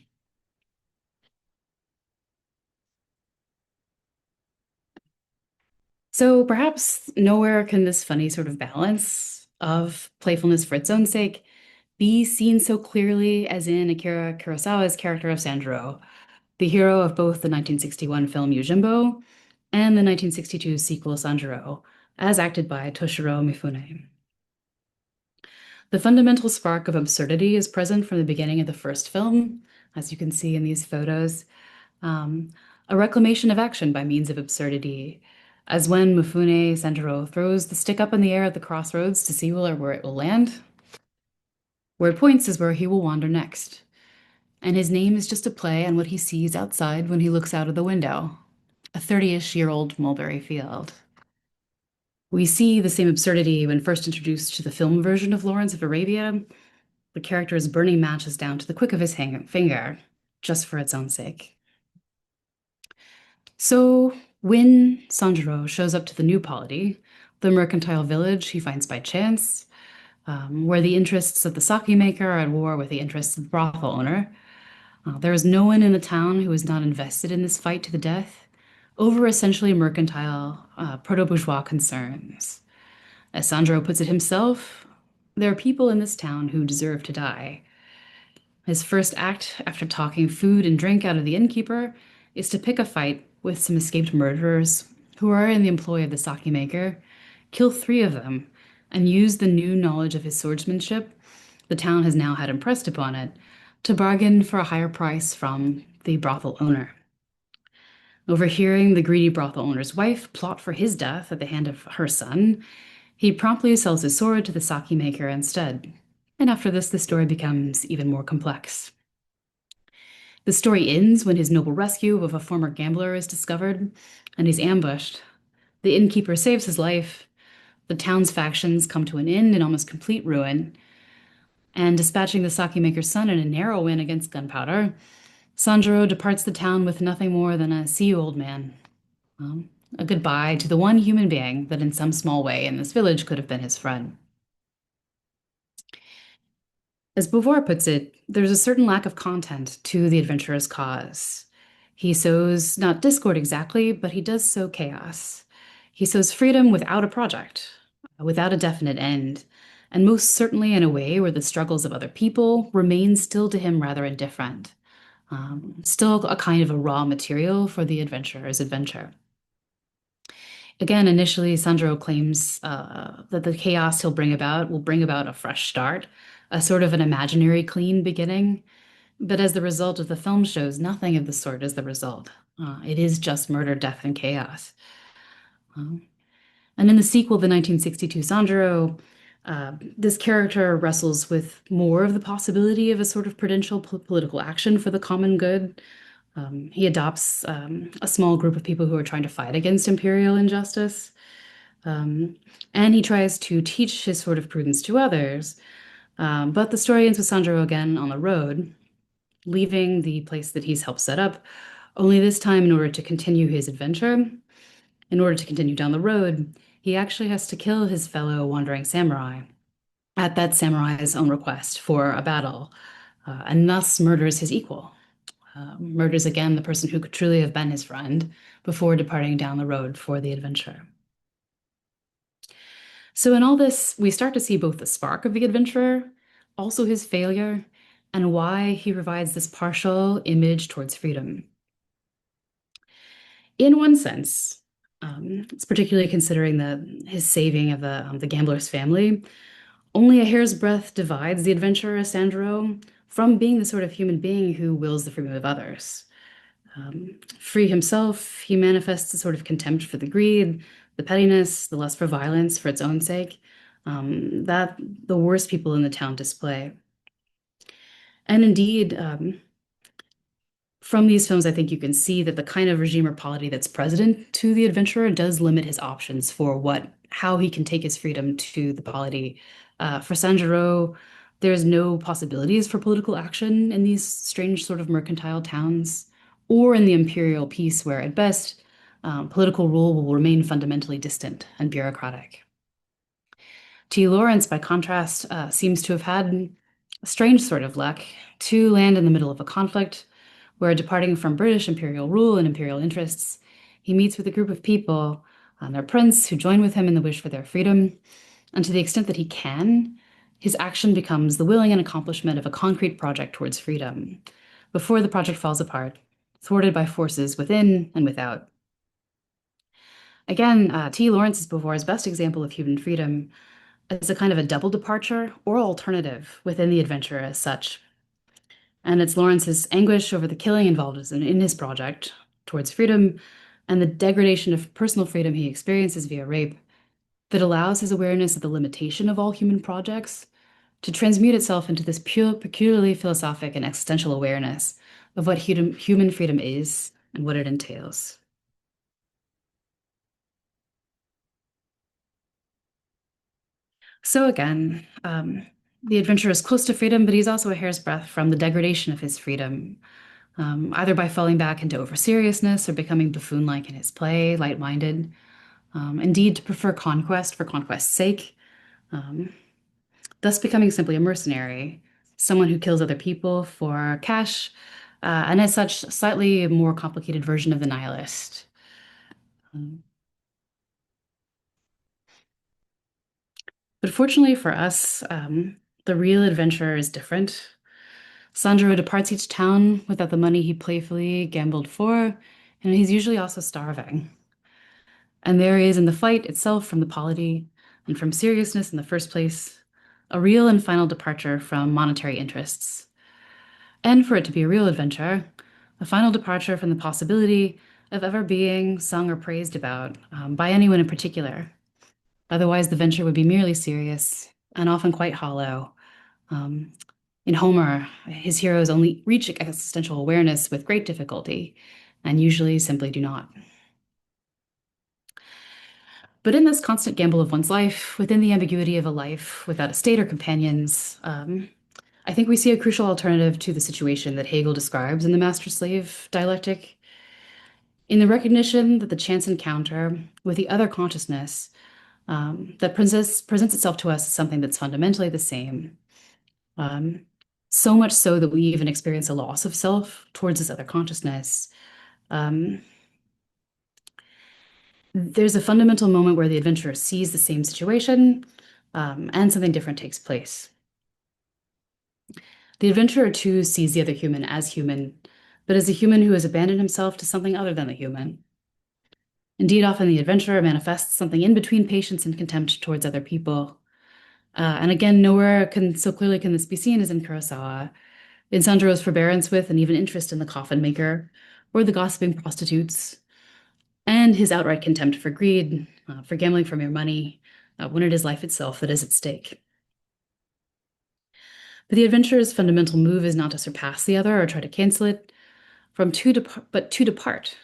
So perhaps nowhere can this funny sort of balance of playfulness for its own sake be seen so clearly as in Akira Kurosawa's character of Sanjuro, the hero of both the 1961 film Yojimbo and the 1962 sequel Sanjuro, as acted by Toshiro Mifune. The fundamental spark of absurdity is present from the beginning of the first film, as you can see in these photos. Um, a reclamation of action by means of absurdity, as when Mifune Sanjuro throws the stick up in the air at the crossroads to see where it will land. Where it points is where he will wander next. and his name is just a play on what he sees outside when he looks out of the window, a 30-ish-year-old mulberry field. We see the same absurdity when first introduced to the film version of Lawrence of Arabia. The character is burning matches down to the quick of his finger, just for its own sake. So when Sanjuro shows up to the new polity, the mercantile village he finds by chance, where the interests of the sake maker are at war with the interests of the brothel owner, there is no one in the town who is not invested in this fight to the death over essentially mercantile, proto-bourgeois concerns. As Sandro puts it himself, there are people in this town who deserve to die. His first act, after talking food and drink out of the innkeeper, is to pick a fight with some escaped murderers who are in the employ of the sake maker, kill 3 of them, and use the new knowledge of his swordsmanship the town has now had impressed upon it to bargain for a higher price from the brothel owner. Overhearing the greedy brothel owner's wife plot for his death at the hand of her son, he promptly sells his sword to the sake maker instead. And after this, the story becomes even more complex. The story ends when his noble rescue of a former gambler is discovered, and he's ambushed. The innkeeper saves his life. The town's factions come to an end in almost complete ruin. And dispatching the sake maker's son in a narrow win against gunpowder, Sanjuro departs the town with nothing more than a "see you, old man." Well, a goodbye to the one human being that in some small way in this village could have been his friend. As Beauvoir puts it, there's a certain lack of content to the adventurer's cause. He sows not discord exactly, but he does sow chaos. He sows freedom without a project, without a definite end, and most certainly in a way where the struggles of other people remain still to him rather indifferent, still a kind of a raw material for the adventurer's adventure. Again, initially, Sandro claims that the chaos he'll bring about will bring about a fresh start, a sort of an imaginary clean beginning. But as the result of the film shows, nothing of the sort is the result. It is just murder, death, and chaos. And in the sequel, the 1962 Sandro, this character wrestles with more of the possibility of a sort of prudential political action for the common good. He adopts a small group of people who are trying to fight against imperial injustice. And he tries to teach his sort of prudence to others. But the story ends with Sandro again on the road, leaving the place that he's helped set up, only this time in order to continue his adventure. In order to continue down the road, he actually has to kill his fellow wandering samurai at that samurai's own request for a battle, and thus murders his equal. Murders again the person who could truly have been his friend before departing down the road for the adventure. So in all this, we start to see both the spark of the adventurer, also his failure, and why he provides this partial image towards freedom. In one sense, it's particularly considering his saving of the gambler's family, only a hair's breadth divides the adventurer Sandro from being the sort of human being who wills the freedom of others. Free himself, he manifests a sort of contempt for the greed, the pettiness, the lust for violence for its own sake, that the worst people in the town display. And indeed, from these films, I think you can see that the kind of regime or polity that's present to the adventurer does limit his options for how he can take his freedom to the polity. For Sanjuro, there's no possibilities for political action in these strange sort of mercantile towns, or in the imperial peace, where at best, political rule will remain fundamentally distant and bureaucratic. T. Lawrence, by contrast, seems to have had a strange sort of luck to land in the middle of a conflict where, departing from British imperial rule and imperial interests, he meets with a group of people, their prince, who join with him in the wish for their freedom. And to the extent that he can, his action becomes the willing and accomplishment of a concrete project towards freedom, before the project falls apart, thwarted by forces within and without. Again, T. Lawrence is Beauvoir's best example of human freedom as a kind of a double departure or alternative within the adventure as such. And it's Lawrence's anguish over the killing involved in his project towards freedom and the degradation of personal freedom he experiences via rape that allows his awareness of the limitation of all human projects to transmute itself into this peculiarly philosophic and existential awareness of what human freedom is and what it entails. So again, the adventurer is close to freedom, but he's also a hair's breadth from the degradation of his freedom, either by falling back into over-seriousness or becoming buffoon-like in his play, light-minded, indeed to prefer conquest for conquest's sake, um, thus becoming simply a mercenary, someone who kills other people for cash, and as such, a slightly more complicated version of the nihilist. Um, but fortunately for us, the real adventurer is different. Sandro departs each town without the money he playfully gambled for, and he's usually also starving. And there is in the fight itself from the polity and from seriousness in the first place, a real and final departure from monetary interests. And for it to be a real adventure, a final departure from the possibility of ever being sung or praised about by anyone in particular. Otherwise, the venture would be merely serious and often quite hollow. Um, in Homer, his heroes only reach existential awareness with great difficulty and usually simply do not. But in this constant gamble of one's life, within the ambiguity of a life without a state or companions, I think we see a crucial alternative to the situation that Hegel describes in the master-slave dialectic, in the recognition that the chance encounter with the other consciousness that presents itself to us as something that's fundamentally the same, um, so much so that we even experience a loss of self towards this other consciousness. Um, there's a fundamental moment where the adventurer sees the same situation, and something different takes place. The adventurer too sees the other human as human, but as a human who has abandoned himself to something other than the human. Indeed, often the adventurer manifests something in between patience and contempt towards other people. And again, nowhere can so clearly can this be seen as in Kurosawa, in Sandro's forbearance with and even interest in the coffin maker, or the gossiping prostitutes, and his outright contempt for greed, for gambling for mere money, when it is life itself that is at stake. But the adventurer's fundamental move is not to surpass the other or try to cancel it, but to depart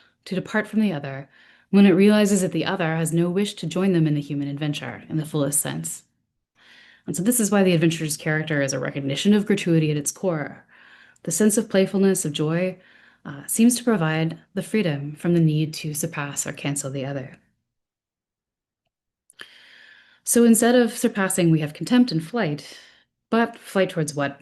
from the other, when it realizes that the other has no wish to join them in the human adventure in the fullest sense. And so this is why the adventurer's character is a recognition of gratuity at its core. The sense of playfulness, of joy, seems to provide the freedom from the need to surpass or cancel the other. So instead of surpassing, we have contempt and flight, but flight towards what?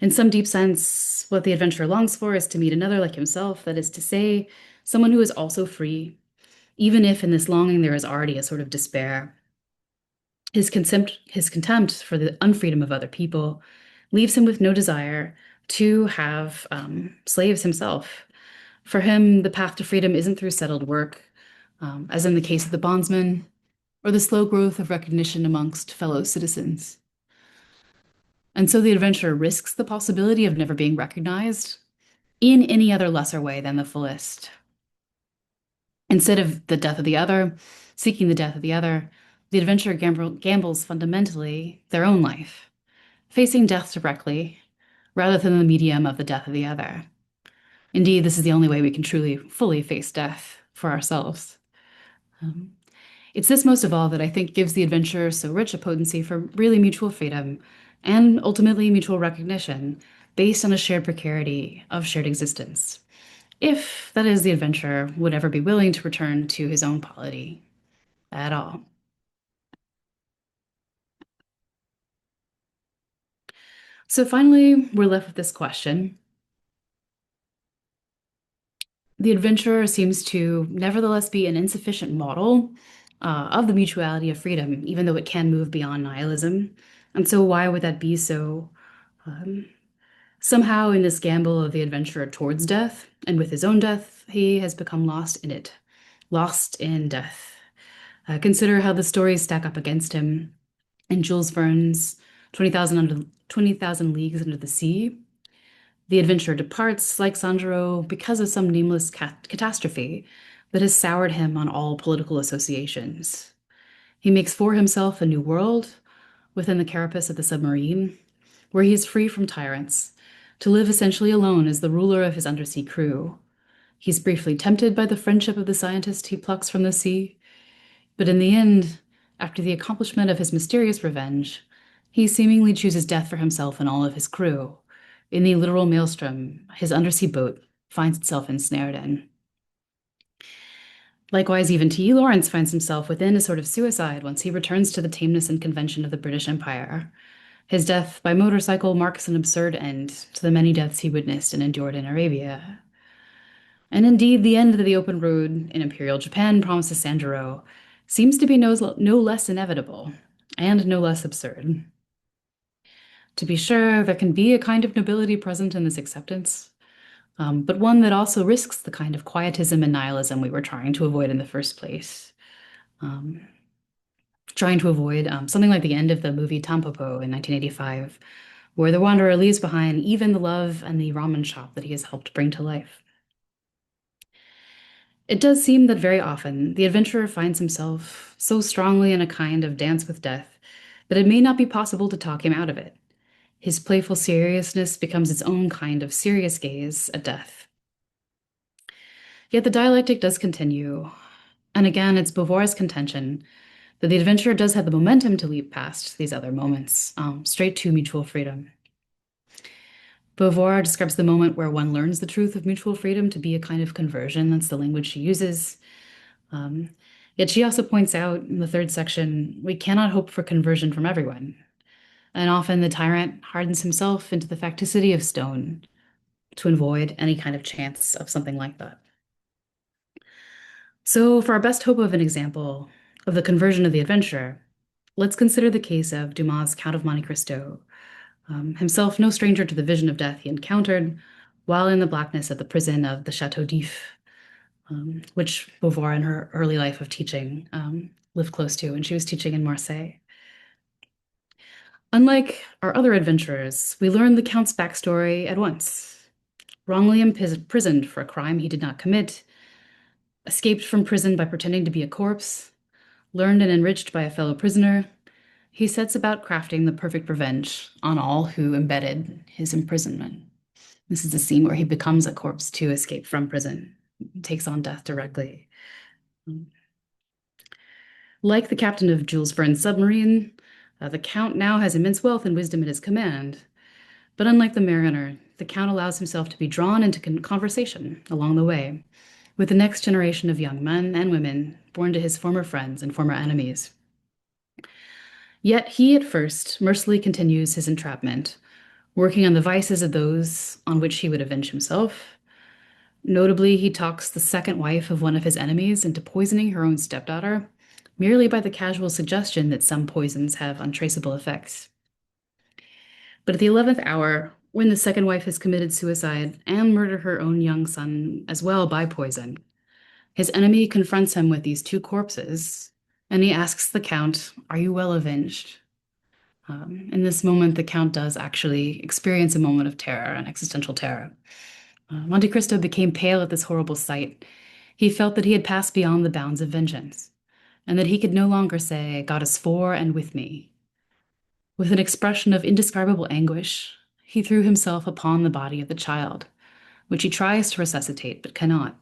In some deep sense, what the adventurer longs for is to meet another like himself, that is to say, someone who is also free, even if in this longing there is already a sort of despair. His contempt for the unfreedom of other people leaves him with no desire to have slaves himself. For him, the path to freedom isn't through settled work, as in the case of the bondsman, or the slow growth of recognition amongst fellow citizens. And so the adventurer risks the possibility of never being recognized in any other lesser way than the fullest. Instead of the death of the other, seeking the death of the other, the adventurer gambles fundamentally their own life, facing death directly rather than the medium of the death of the other. Indeed, this is the only way we can truly, fully face death for ourselves. It's this most of all that I think gives the adventure so rich a potency for really mutual freedom and ultimately mutual recognition based on a shared precarity of shared existence. If, that is, the adventurer would ever be willing to return to his own polity at all. So finally, we're left with this question. The adventurer seems to nevertheless be an insufficient model of the mutuality of freedom, even though it can move beyond nihilism. And so why would that be so? Um, Somehow in this gamble of the adventurer towards death, and with his own death, he has become lost in it, lost in death. Consider how the stories stack up against him. In Jules Verne's 20,000 Leagues Under the Sea, the adventurer departs, like Sandro, because of some nameless catastrophe that has soured him on all political associations. He makes for himself a new world within the carapace of the submarine, where he is free from tyrants, to live essentially alone as the ruler of his undersea crew. He's briefly tempted by the friendship of the scientist he plucks from the sea, but in the end, after the accomplishment of his mysterious revenge, he seemingly chooses death for himself and all of his crew. In the literal maelstrom, his undersea boat finds itself ensnared in. Likewise, even T.E. Lawrence finds himself within a sort of suicide once he returns to the tameness and convention of the British Empire. His death by motorcycle marks an absurd end to the many deaths he witnessed and endured in Arabia. And indeed, the end of the open road in Imperial Japan promises Sanjuro seems to be no less inevitable and no less absurd. To be sure, there can be a kind of nobility present in this acceptance, but one that also risks the kind of quietism and nihilism we were trying to avoid in the first place. Trying to avoid something like the end of the movie Tampopo in 1985, where the wanderer leaves behind even the love and the ramen shop that he has helped bring to life. It does seem that very often the adventurer finds himself so strongly in a kind of dance with death that it may not be possible to talk him out of it. His playful seriousness becomes its own kind of serious gaze at death. Yet the dialectic does continue, and again, it's Beauvoir's contention that the adventurer does have the momentum to leap past these other moments, straight to mutual freedom. Beauvoir describes the moment where one learns the truth of mutual freedom to be a kind of conversion. That's the language she uses. Yet she also points out in the third section, we cannot hope for conversion from everyone. And often the tyrant hardens himself into the facticity of stone to avoid any kind of chance of something like that. So, for our best hope of an example of the conversion of the adventurer, let's consider the case of Dumas' Count of Monte Cristo, himself no stranger to the vision of death he encountered while in the blackness of the prison of the Chateau d'If, which Beauvoir in her early life of teaching lived close to when she was teaching in Marseille. Unlike our other adventurers, we learn the Count's backstory at once. Wrongly imprisoned for a crime he did not commit, escaped from prison by pretending to be a corpse, learned and enriched by a fellow prisoner, he sets about crafting the perfect revenge on all who embedded his imprisonment. This is the scene where he becomes a corpse to escape from prison, takes on death directly. Like the captain of Jules Verne's submarine, the Count now has immense wealth and wisdom at his command. But unlike the mariner, the Count allows himself to be drawn into conversation along the way with the next generation of young men and women born to his former friends and former enemies. Yet he at first mercilessly continues his entrapment, working on the vices of those on which he would avenge himself. Notably, he talks the second wife of one of his enemies into poisoning her own stepdaughter, merely by the casual suggestion that some poisons have untraceable effects. But at the 11th hour, when the second wife has committed suicide and murdered her own young son as well by poison, his enemy confronts him with these two corpses, and he asks the Count, "Are you well avenged?" In this moment, the Count does actually experience a moment of terror, an existential terror. Monte Cristo became pale at this horrible sight. He felt that he had passed beyond the bounds of vengeance, and that he could no longer say, "God is for and with me." With an expression of indescribable anguish, he threw himself upon the body of the child, which he tries to resuscitate but cannot.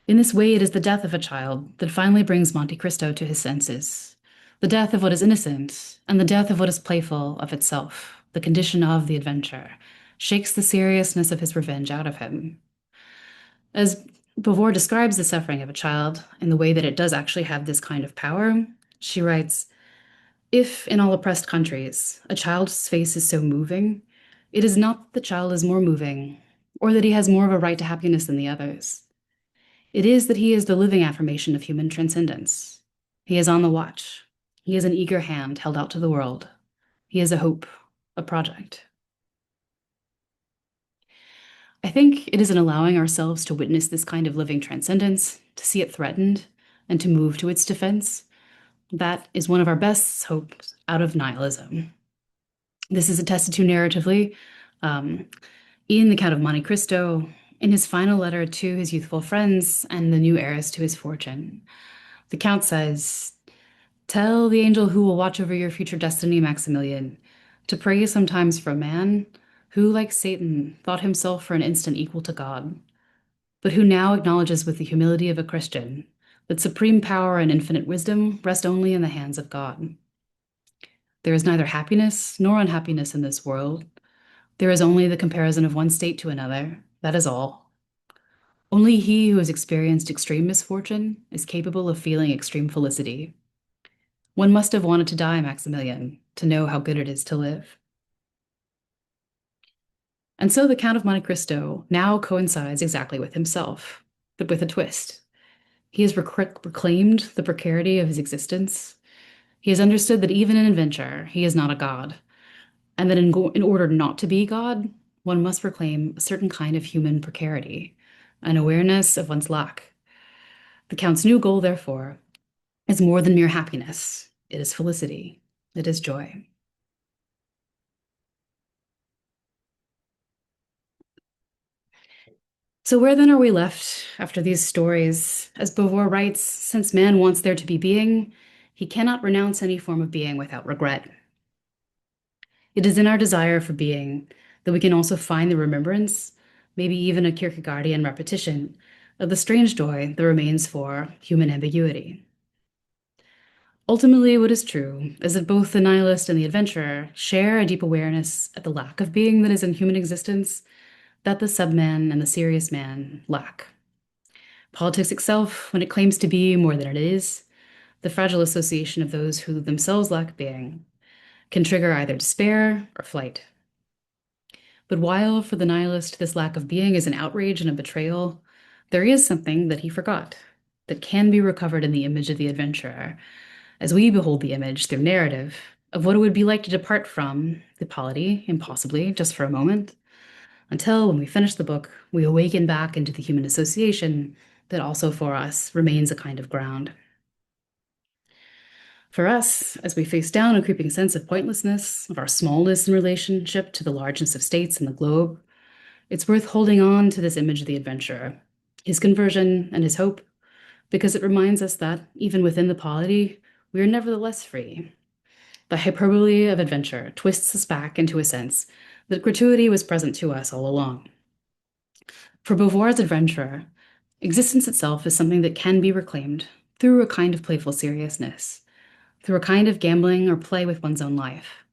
In this way, it is the death of a child that finally brings Monte Cristo to his senses, the death of what is innocent, and the death of what is playful of itself, the condition of the adventure, shakes the seriousness of his revenge out of him. As Beauvoir describes the suffering of a child in the way that it does actually have this kind of power, she writes, "If, in all oppressed countries, a child's face is so moving, it is not that the child is more moving, or that he has more of a right to happiness than the others. It is that he is the living affirmation of human transcendence. He is on the watch. He is an eager hand held out to the world. He is a hope, a project." I think it is in allowing ourselves to witness this kind of living transcendence, to see it threatened, and to move to its defense. That is one of our best hopes out of nihilism. This is attested to narratively in the Count of Monte Cristo, in his final letter to his youthful friends and the new heirs to his fortune. The Count says, Tell the angel who will watch over your future destiny, Maximilian, to pray sometimes for a man who, like Satan, thought himself for an instant equal to God, but who now acknowledges with the humility of a Christian that supreme power and infinite wisdom rest only in the hands of God. There is neither happiness nor unhappiness in this world. There is only the comparison of one state to another. That is all. Only he who has experienced extreme misfortune is capable of feeling extreme felicity. One must have wanted to die, Maximilian, to know how good it is to live. And so the Count of Monte Cristo now coincides exactly with himself, but with a twist. He has reclaimed the precarity of his existence. He has understood that even in adventure, he is not a god, and that in order not to be God, one must reclaim a certain kind of human precarity, an awareness of one's lack. The Count's new goal, therefore, is more than mere happiness. It is felicity. It is joy. So, where then are we left after these stories? As Beauvoir writes, since man wants there to be being, he cannot renounce any form of being without regret. It is in our desire for being that we can also find the remembrance, maybe even a Kierkegaardian repetition, of the strange joy that remains for human ambiguity. Ultimately, what is true is that both the nihilist and the adventurer share a deep awareness of the lack of being that is in human existence that the subman and the serious man lack. Politics itself, when it claims to be more than it is, the fragile association of those who themselves lack being, can trigger either despair or flight. But while for the nihilist this lack of being is an outrage and a betrayal, there is something that he forgot that can be recovered in the image of the adventurer, as we behold the image through narrative of what it would be like to depart from the polity, impossibly, just for a moment, until when we finish the book, we awaken back into the human association that also for us remains a kind of ground. For us, as we face down a creeping sense of pointlessness, of our smallness in relationship to the largeness of states and the globe, it's worth holding on to this image of the adventurer, his conversion and his hope, because it reminds us that, even within the polity, we are nevertheless free. The hyperbole of adventure twists us back into a sense that gratuity was present to us all along. For Beauvoir's adventurer, existence itself is something that can be reclaimed through a kind of playful seriousness, through a kind of gambling or play with one's own life,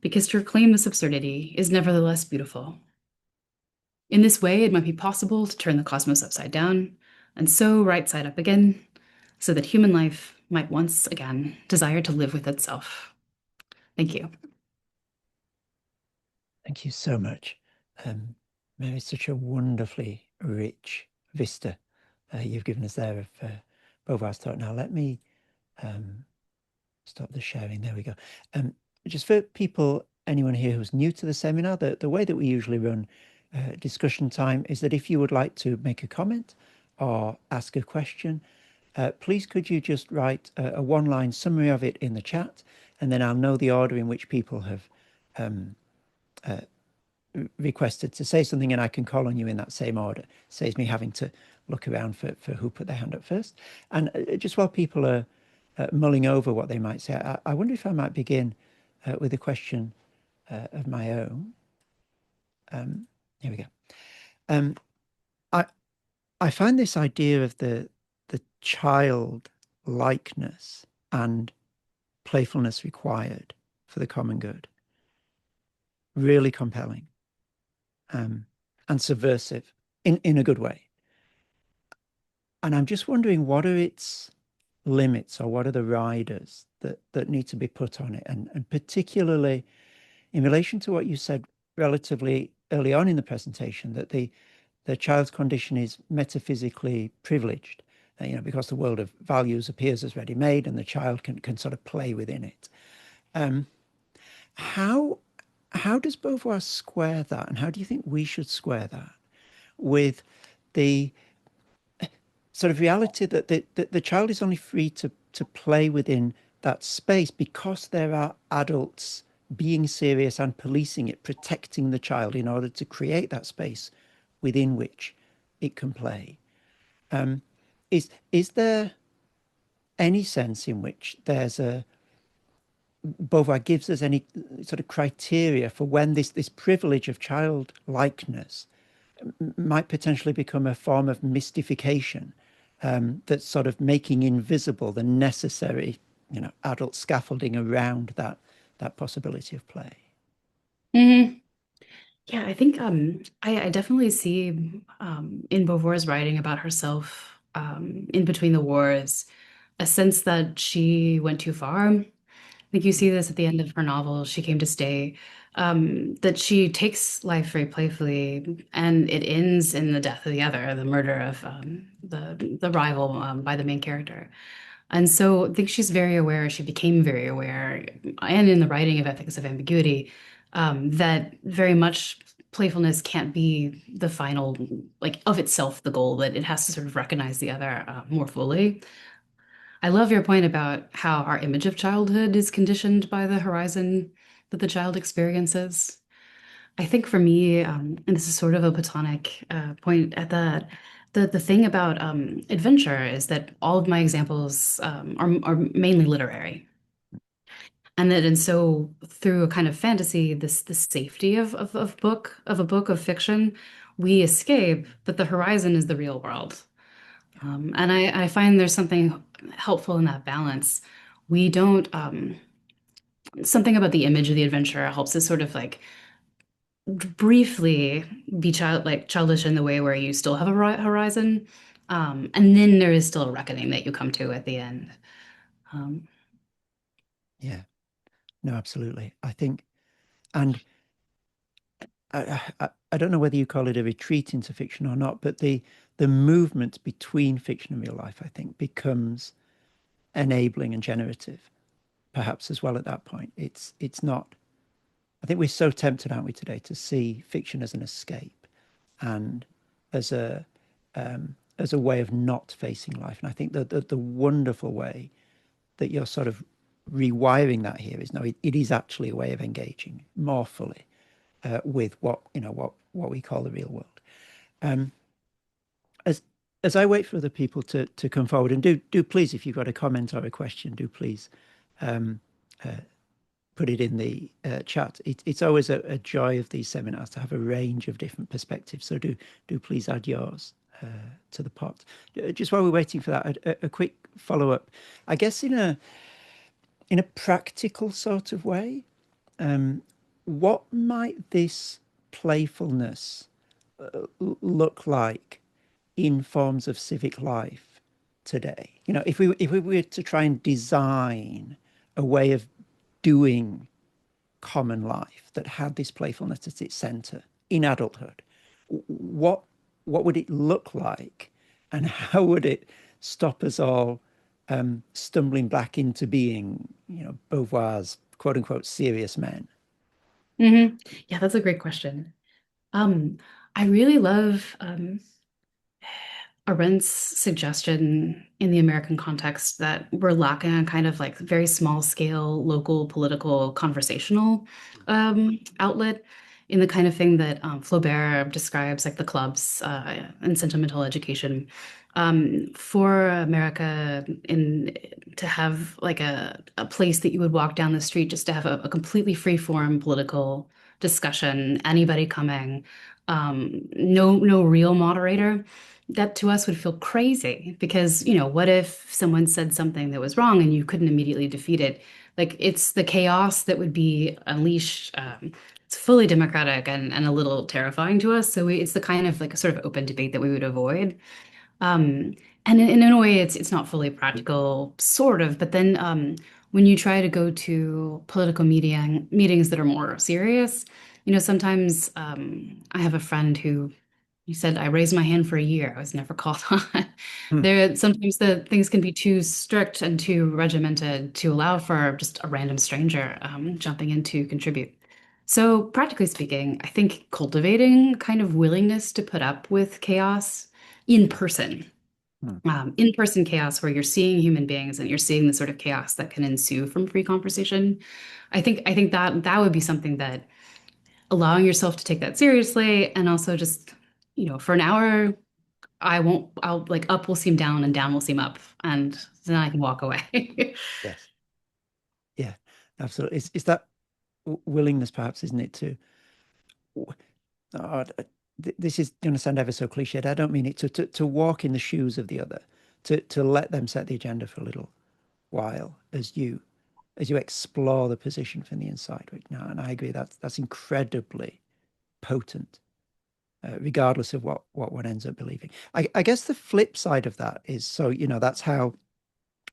because to reclaim this absurdity is nevertheless beautiful. In this way, it might be possible to turn the cosmos upside down, and so right side up again, so that human life might once again desire to live with itself. Thank you. Thank you so much. Mary, such a wonderfully rich vista you've given us there of Beauvoir's thought. Now, let me stop the sharing. There we go. Just for people, anyone here who's new to the seminar, the way that we usually run discussion time is that if you would like to make a comment or ask a question, please could you just write a one-line summary of it in the chat, and then I'll know the order in which people have requested to say something, and I can call on you in that same order. Saves me having to look around for who put their hand up first. And just while people are mulling over what they might say, I wonder if I might begin with a question of my own. Here we go. I find this idea of the child likeness and playfulness required for the common good really compelling and subversive in a good way. And I'm just wondering, what are its limits, or what are the riders that need to be put on it? And particularly in relation to what you said relatively early on in the presentation, that the child's condition is metaphysically privileged, because the world of values appears as ready-made and the child can sort of play within it. How does Beauvoir square that, and how do you think we should square that with the sort of reality that the child is only free to play within that space because there are adults being serious and policing it, protecting the child in order to create that space within which it can play? Is there any sense in which there's a Beauvoir gives us any sort of criteria for when this privilege of childlikeness might potentially become a form of mystification, that's sort of making invisible the necessary, adult scaffolding around that possibility of play. Hmm. Yeah, I think I definitely see in Beauvoir's writing about herself in between the wars a sense that she went too far. I think you see this at the end of her novel, She Came to Stay, that she takes life very playfully, and it ends in the death of the other, the murder of the rival by the main character. And so I think she's very aware, she became very aware, and in the writing of Ethics of Ambiguity, that very much playfulness can't be the final, like of itself, the goal, that it has to sort of recognize the other more fully. I love your point about how our image of childhood is conditioned by the horizon that the child experiences. I think for me, and this is sort of a platonic point at that, the thing about adventure is that all of my examples are mainly literary. And so through a kind of fantasy, this safety of a book of fiction, we escape, but the horizon is the real world. And I find there's something helpful in that balance. We don't, something about the image of the adventure helps us sort of like briefly be childish in the way where you still have a horizon. And then there is still a reckoning that you come to at the end. Um, Yeah, no, absolutely. I think, and I don't know whether you call it a retreat into fiction or not, but the movement between fiction and real life, I think, becomes enabling and generative, perhaps as well at that point. It's not. I think we're so tempted, aren't we, today, to see fiction as an escape and as a way of not facing life. And I think that the wonderful way that you're sort of rewiring that here is no, it is actually a way of engaging more fully with what we call the real world. Um, as as I wait for other people to come forward, and do please, if you've got a comment or a question, do please um, uh, put it in the chat. It's always a joy of these seminars to have a range of different perspectives. So do please add yours to the pot. Just while we're waiting for that, a quick follow up. I guess in a practical sort of way, what might this playfulness look like in forms of civic life today? If we were to try and design a way of doing common life that had this playfulness at its center in adulthood, what what would it look like, and how would it stop us all stumbling back into being, Beauvoir's quote unquote serious men? mhm. Yeah, that's a great question. Um, I really love Arendt's suggestion in the American context that we're lacking a kind of like very small scale local political conversational outlet in the kind of thing that Flaubert describes, like the clubs and sentimental education. For America, in to have like a place that you would walk down the street just to have a completely free form political discussion, anybody coming, no real moderator, that to us would feel crazy because, what if someone said something that was wrong and you couldn't immediately defeat it? Like it's the chaos that would be unleashed. It's fully democratic and a little terrifying to us. So it's the kind of like a sort of open debate that we would avoid. Um, and in a way, it's not fully practical, sort of. But then when you try to go to political meetings that are more serious, sometimes I have a friend who he said, I raised my hand for a year. I was never called on. Hmm. There, sometimes the things can be too strict and too regimented to allow for just a random stranger jumping in to contribute. So, practically speaking, I think cultivating kind of willingness to put up with chaos in person, Hmm. in-person chaos where you're seeing human beings and you're seeing the sort of chaos that can ensue from free conversation. I think that would be something that allowing yourself to take that seriously and also just, for an hour, I'll like up will seem down and down will seem up. And So then I can walk away. Yes. Yeah, absolutely. It's that willingness, perhaps, isn't it, to oh, this is going to sound ever so cliched. I don't mean it to walk in the shoes of the other, to let them set the agenda for a little while as you explore the position from the inside. Now, and I agree that's incredibly potent, regardless of what one ends up believing. I guess the flip side of that is so that's how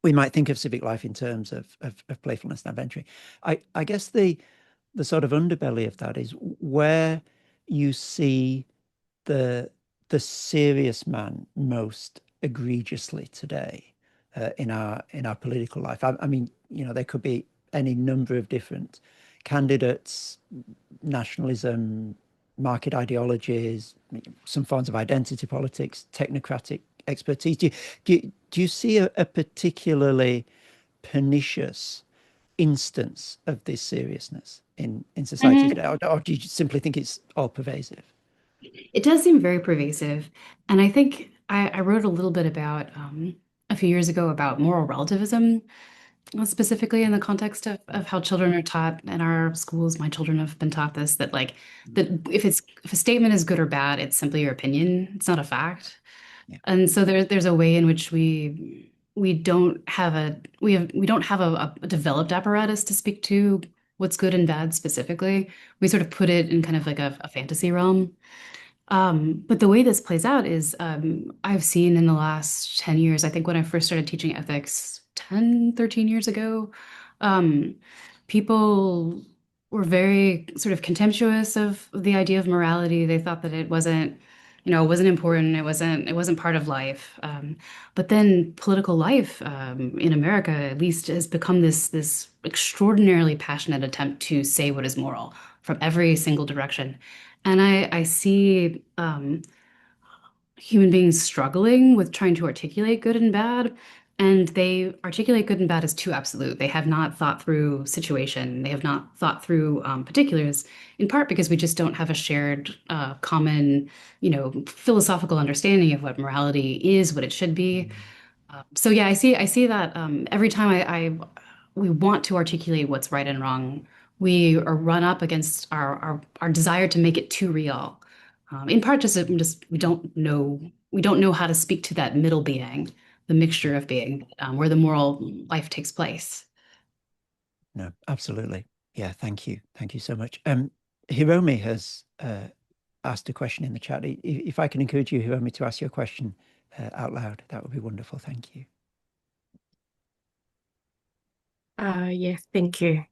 we might think of civic life in terms of playfulness and adventure. I guess the sort of underbelly of that is where you see the serious man most egregiously today in our political life. I mean, there could be any number of different candidates, nationalism, market ideologies, some forms of identity politics, technocratic expertise. Do you see a particularly pernicious instance of this seriousness in society today, or do you simply think it's all pervasive? It does seem very pervasive. And I think I wrote a little bit about a few years ago about moral relativism, specifically in the context of how children are taught in our schools. My children have been taught this, that like that if a statement is good or bad, it's simply your opinion. It's not a fact. Yeah. And so there's a way in which we don't have a developed apparatus to speak to what's good and bad specifically. We sort of put it in kind of like a fantasy realm. But the way this plays out is I've seen in the last 10 years, I think when I first started teaching ethics 10, 13 years ago, um, people were very sort of contemptuous of the idea of morality. They thought that it wasn't important. It wasn't part of life. But then political life in America, at least, has become this extraordinarily passionate attempt to say what is moral from every single direction. And I see human beings struggling with trying to articulate good and bad, and they articulate good and bad as too absolute. They have not thought through situation. They have not thought through particulars, in part because we just don't have a shared, common, philosophical understanding of what morality is, what it should be. So yeah, I see that every time we want to articulate what's right and wrong, we are run up against our desire to make it too real. In part, just we don't know how to speak to that middle being, the mixture of being, where the moral life takes place. No, absolutely. Yeah, thank you so much. Hiromi has asked a question in the chat. If I can encourage you, Hiromi, to ask your question out loud, that would be wonderful. Thank you. Yes, thank you.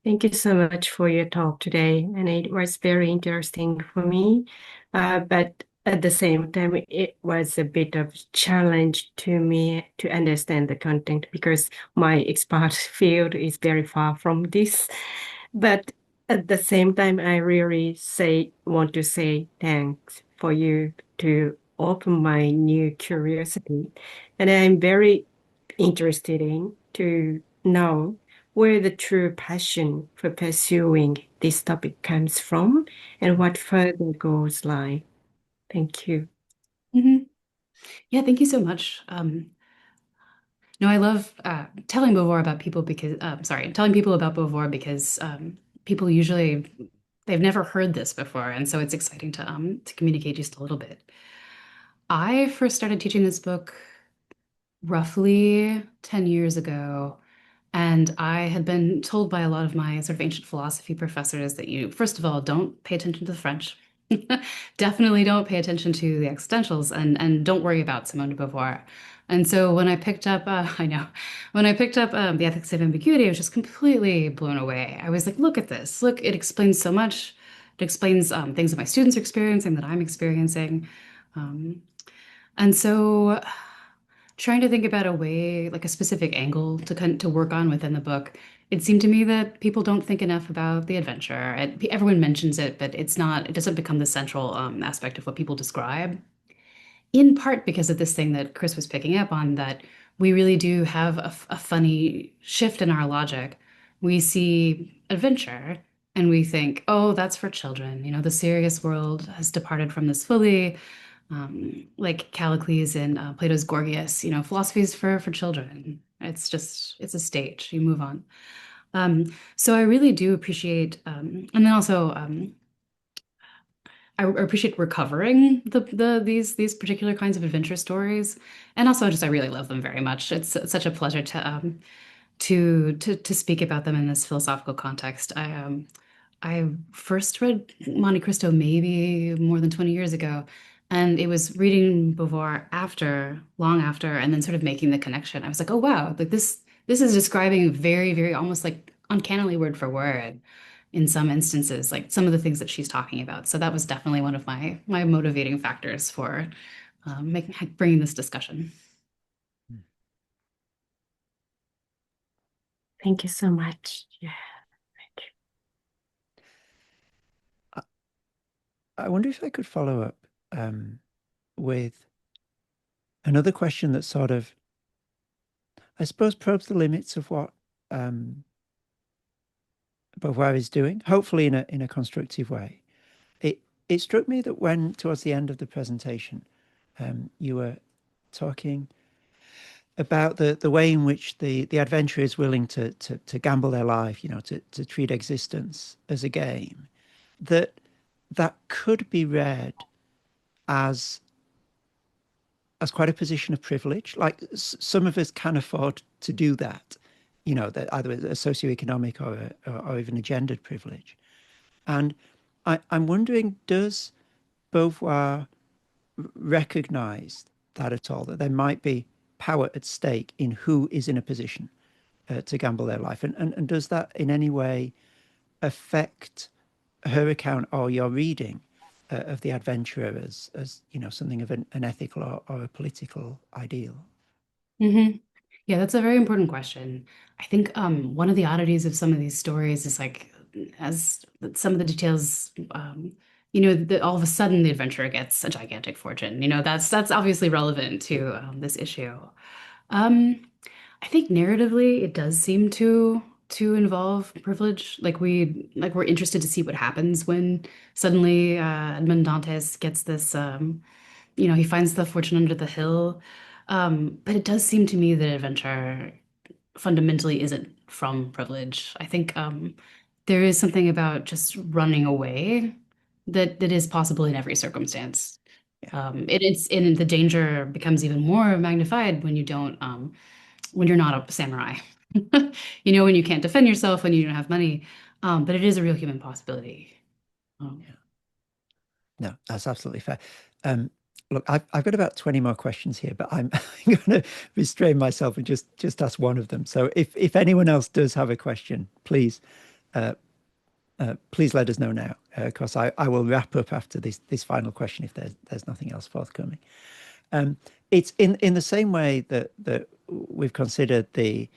Thank you so much for your talk today. And it was very interesting for me. But at the same time, it was a bit of challenge to me to understand the content because my expert field is very far from this. But at the same time, I really want to say thanks for you to open my new curiosity. And I'm very interested in to know where the true passion for pursuing this topic comes from and what further goals lie. Thank you. Mhm. Yeah, thank you so much. No, I love telling Beauvoir about people because, telling people about Beauvoir because people usually they've never heard this before, and so it's exciting to communicate just a little bit. I first started teaching this book roughly 10 years ago. And I had been told by a lot of my sort of ancient philosophy professors that you, first of all, don't pay attention to the French. Definitely don't pay attention to the existentials and don't worry about Simone de Beauvoir. And so when I picked up, I know, when I picked up the Ethics of Ambiguity, I was just completely blown away. I was like, look at this. Look, it explains so much. It explains things that my students are experiencing, that I'm experiencing. Um, and so trying to think about a way, like a specific angle to work on within the book, it seemed to me that people don't think enough about the adventure. Everyone mentions it, but it doesn't become the central aspect of what people describe. In part because of this thing that Chris was picking up on, that we really do have a funny shift in our logic. We see adventure and we think, oh, that's for children. The serious world has departed from this fully. like Callicles in Plato's Gorgias, philosophies for children. It's a stage. You move on. So I really do appreciate, and then also I appreciate recovering these particular kinds of adventure stories, and also just I really love them very much. It's such a pleasure to speak about them in this philosophical context. I first read Monte Cristo maybe more than 20 years ago, and it was reading Beauvoir long after, and then sort of making the connection. I was like, oh wow, like this is describing very, very almost like uncannily word for word in some instances, like some of the things that she's talking about. So that was definitely one of my motivating factors for bringing this discussion. Thank you so much. Yeah. Thank I wonder if I could follow up with another question that sort of, I suppose, probes the limits of what Beauvoir is doing, hopefully in a constructive way. It struck me that when, towards the end of the presentation, you were talking about the way in which the adventurer is willing to gamble their life, to treat existence as a game, that could be read as quite a position of privilege. Like some of us can afford to do that, that either a socioeconomic or even a gendered privilege. And I'm wondering, does Beauvoir recognize that at all, that there might be power at stake in who is in a position to gamble their life? And does that in any way affect her account or your reading of the adventurer as something of an ethical or a political ideal? Mm-hmm. Yeah, that's a very important question. I think one of the oddities of some of these stories is like, as some of the details, that all of a sudden the adventurer gets a gigantic fortune. That's obviously relevant to this issue. Um, I think narratively it does seem to involve privilege. We're interested to see what happens when suddenly Edmond Dantes gets this. He finds the fortune under the hill. But it does seem to me that adventure fundamentally isn't from privilege. I think there is something about just running away that is possible in every circumstance. Yeah. It's and the danger becomes even more magnified when you don't when you're not a samurai. When you can't defend yourself, when you don't have money. But it is a real human possibility. Yeah. No, that's absolutely fair. Look, I've got about 20 more questions here, but I'm going to restrain myself and just ask one of them. So if anyone else does have a question, please let us know now, because I will wrap up after this final question if there's nothing else forthcoming. It's in the same way that we've considered the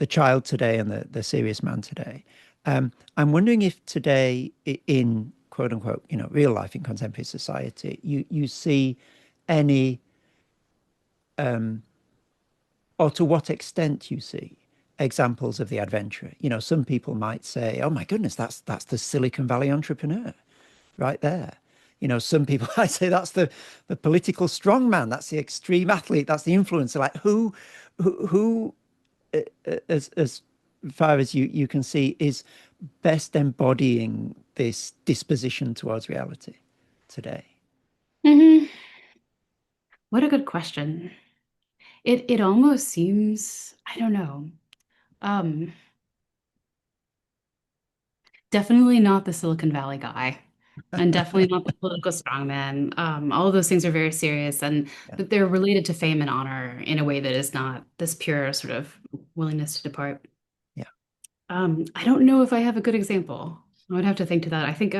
child today and the serious man today. I'm wondering if today in quote unquote, real life in contemporary society, you see any, or to what extent you see examples of the adventurer. Some people might say, "Oh my goodness, that's the Silicon Valley entrepreneur, right there." Some people might say that's the political strongman, that's the extreme athlete, that's the influencer. Like who as far as you can see, is best embodying this disposition towards reality today? Hmm. What a good question. It almost seems, I don't know. Um, Definitely not the Silicon Valley guy, and definitely not the political strongman. All of those things are very serious, and Yeah. but they're related to fame and honor in a way that is not this pure sort of willingness to depart. Yeah. I don't know if I have a good example. I would have to think to that. I think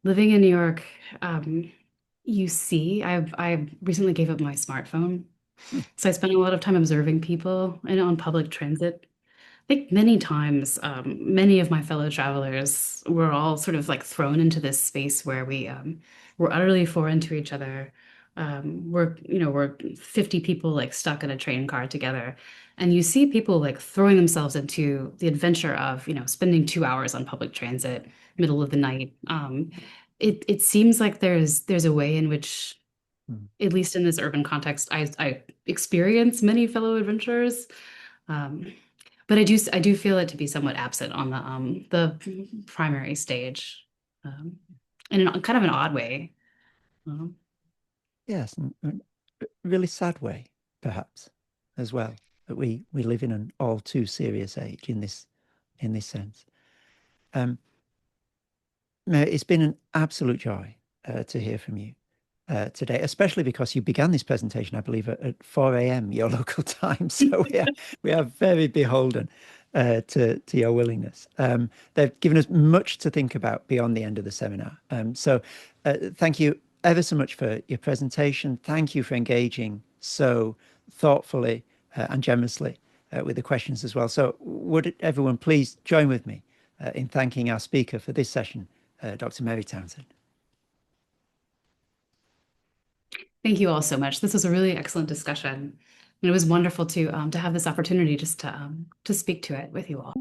living in New York, um, I recently gave up my smartphone, Hmm. so I spend a lot of time observing people and on public transit. I think many times, many of my fellow travelers were all sort of like thrown into this space where we're utterly foreign to each other. We're 50 people like stuck in a train car together. And you see people like throwing themselves into the adventure of, spending 2 hours on public transit, middle of the night. It seems like there's a way in which at least in this urban context, I experience many fellow adventurers, but I do feel it to be somewhat absent on the primary stage, in kind of an odd way. Yes, and a really sad way, perhaps, as well, that we live in an all too serious age in this sense. Mary, it's been an absolute joy to hear from you today, especially because you began this presentation, I believe, at 4 a.m. your local time. So we are very beholden to your willingness. They've given us much to think about beyond the end of the seminar. So thank you ever so much for your presentation. Thank you for engaging so thoughtfully and generously with the questions as well. So would everyone please join with me in thanking our speaker for this session, Dr. Mary Townsend. Thank you all so much. This was a really excellent discussion. And it was wonderful to have this opportunity just to speak to it with you all.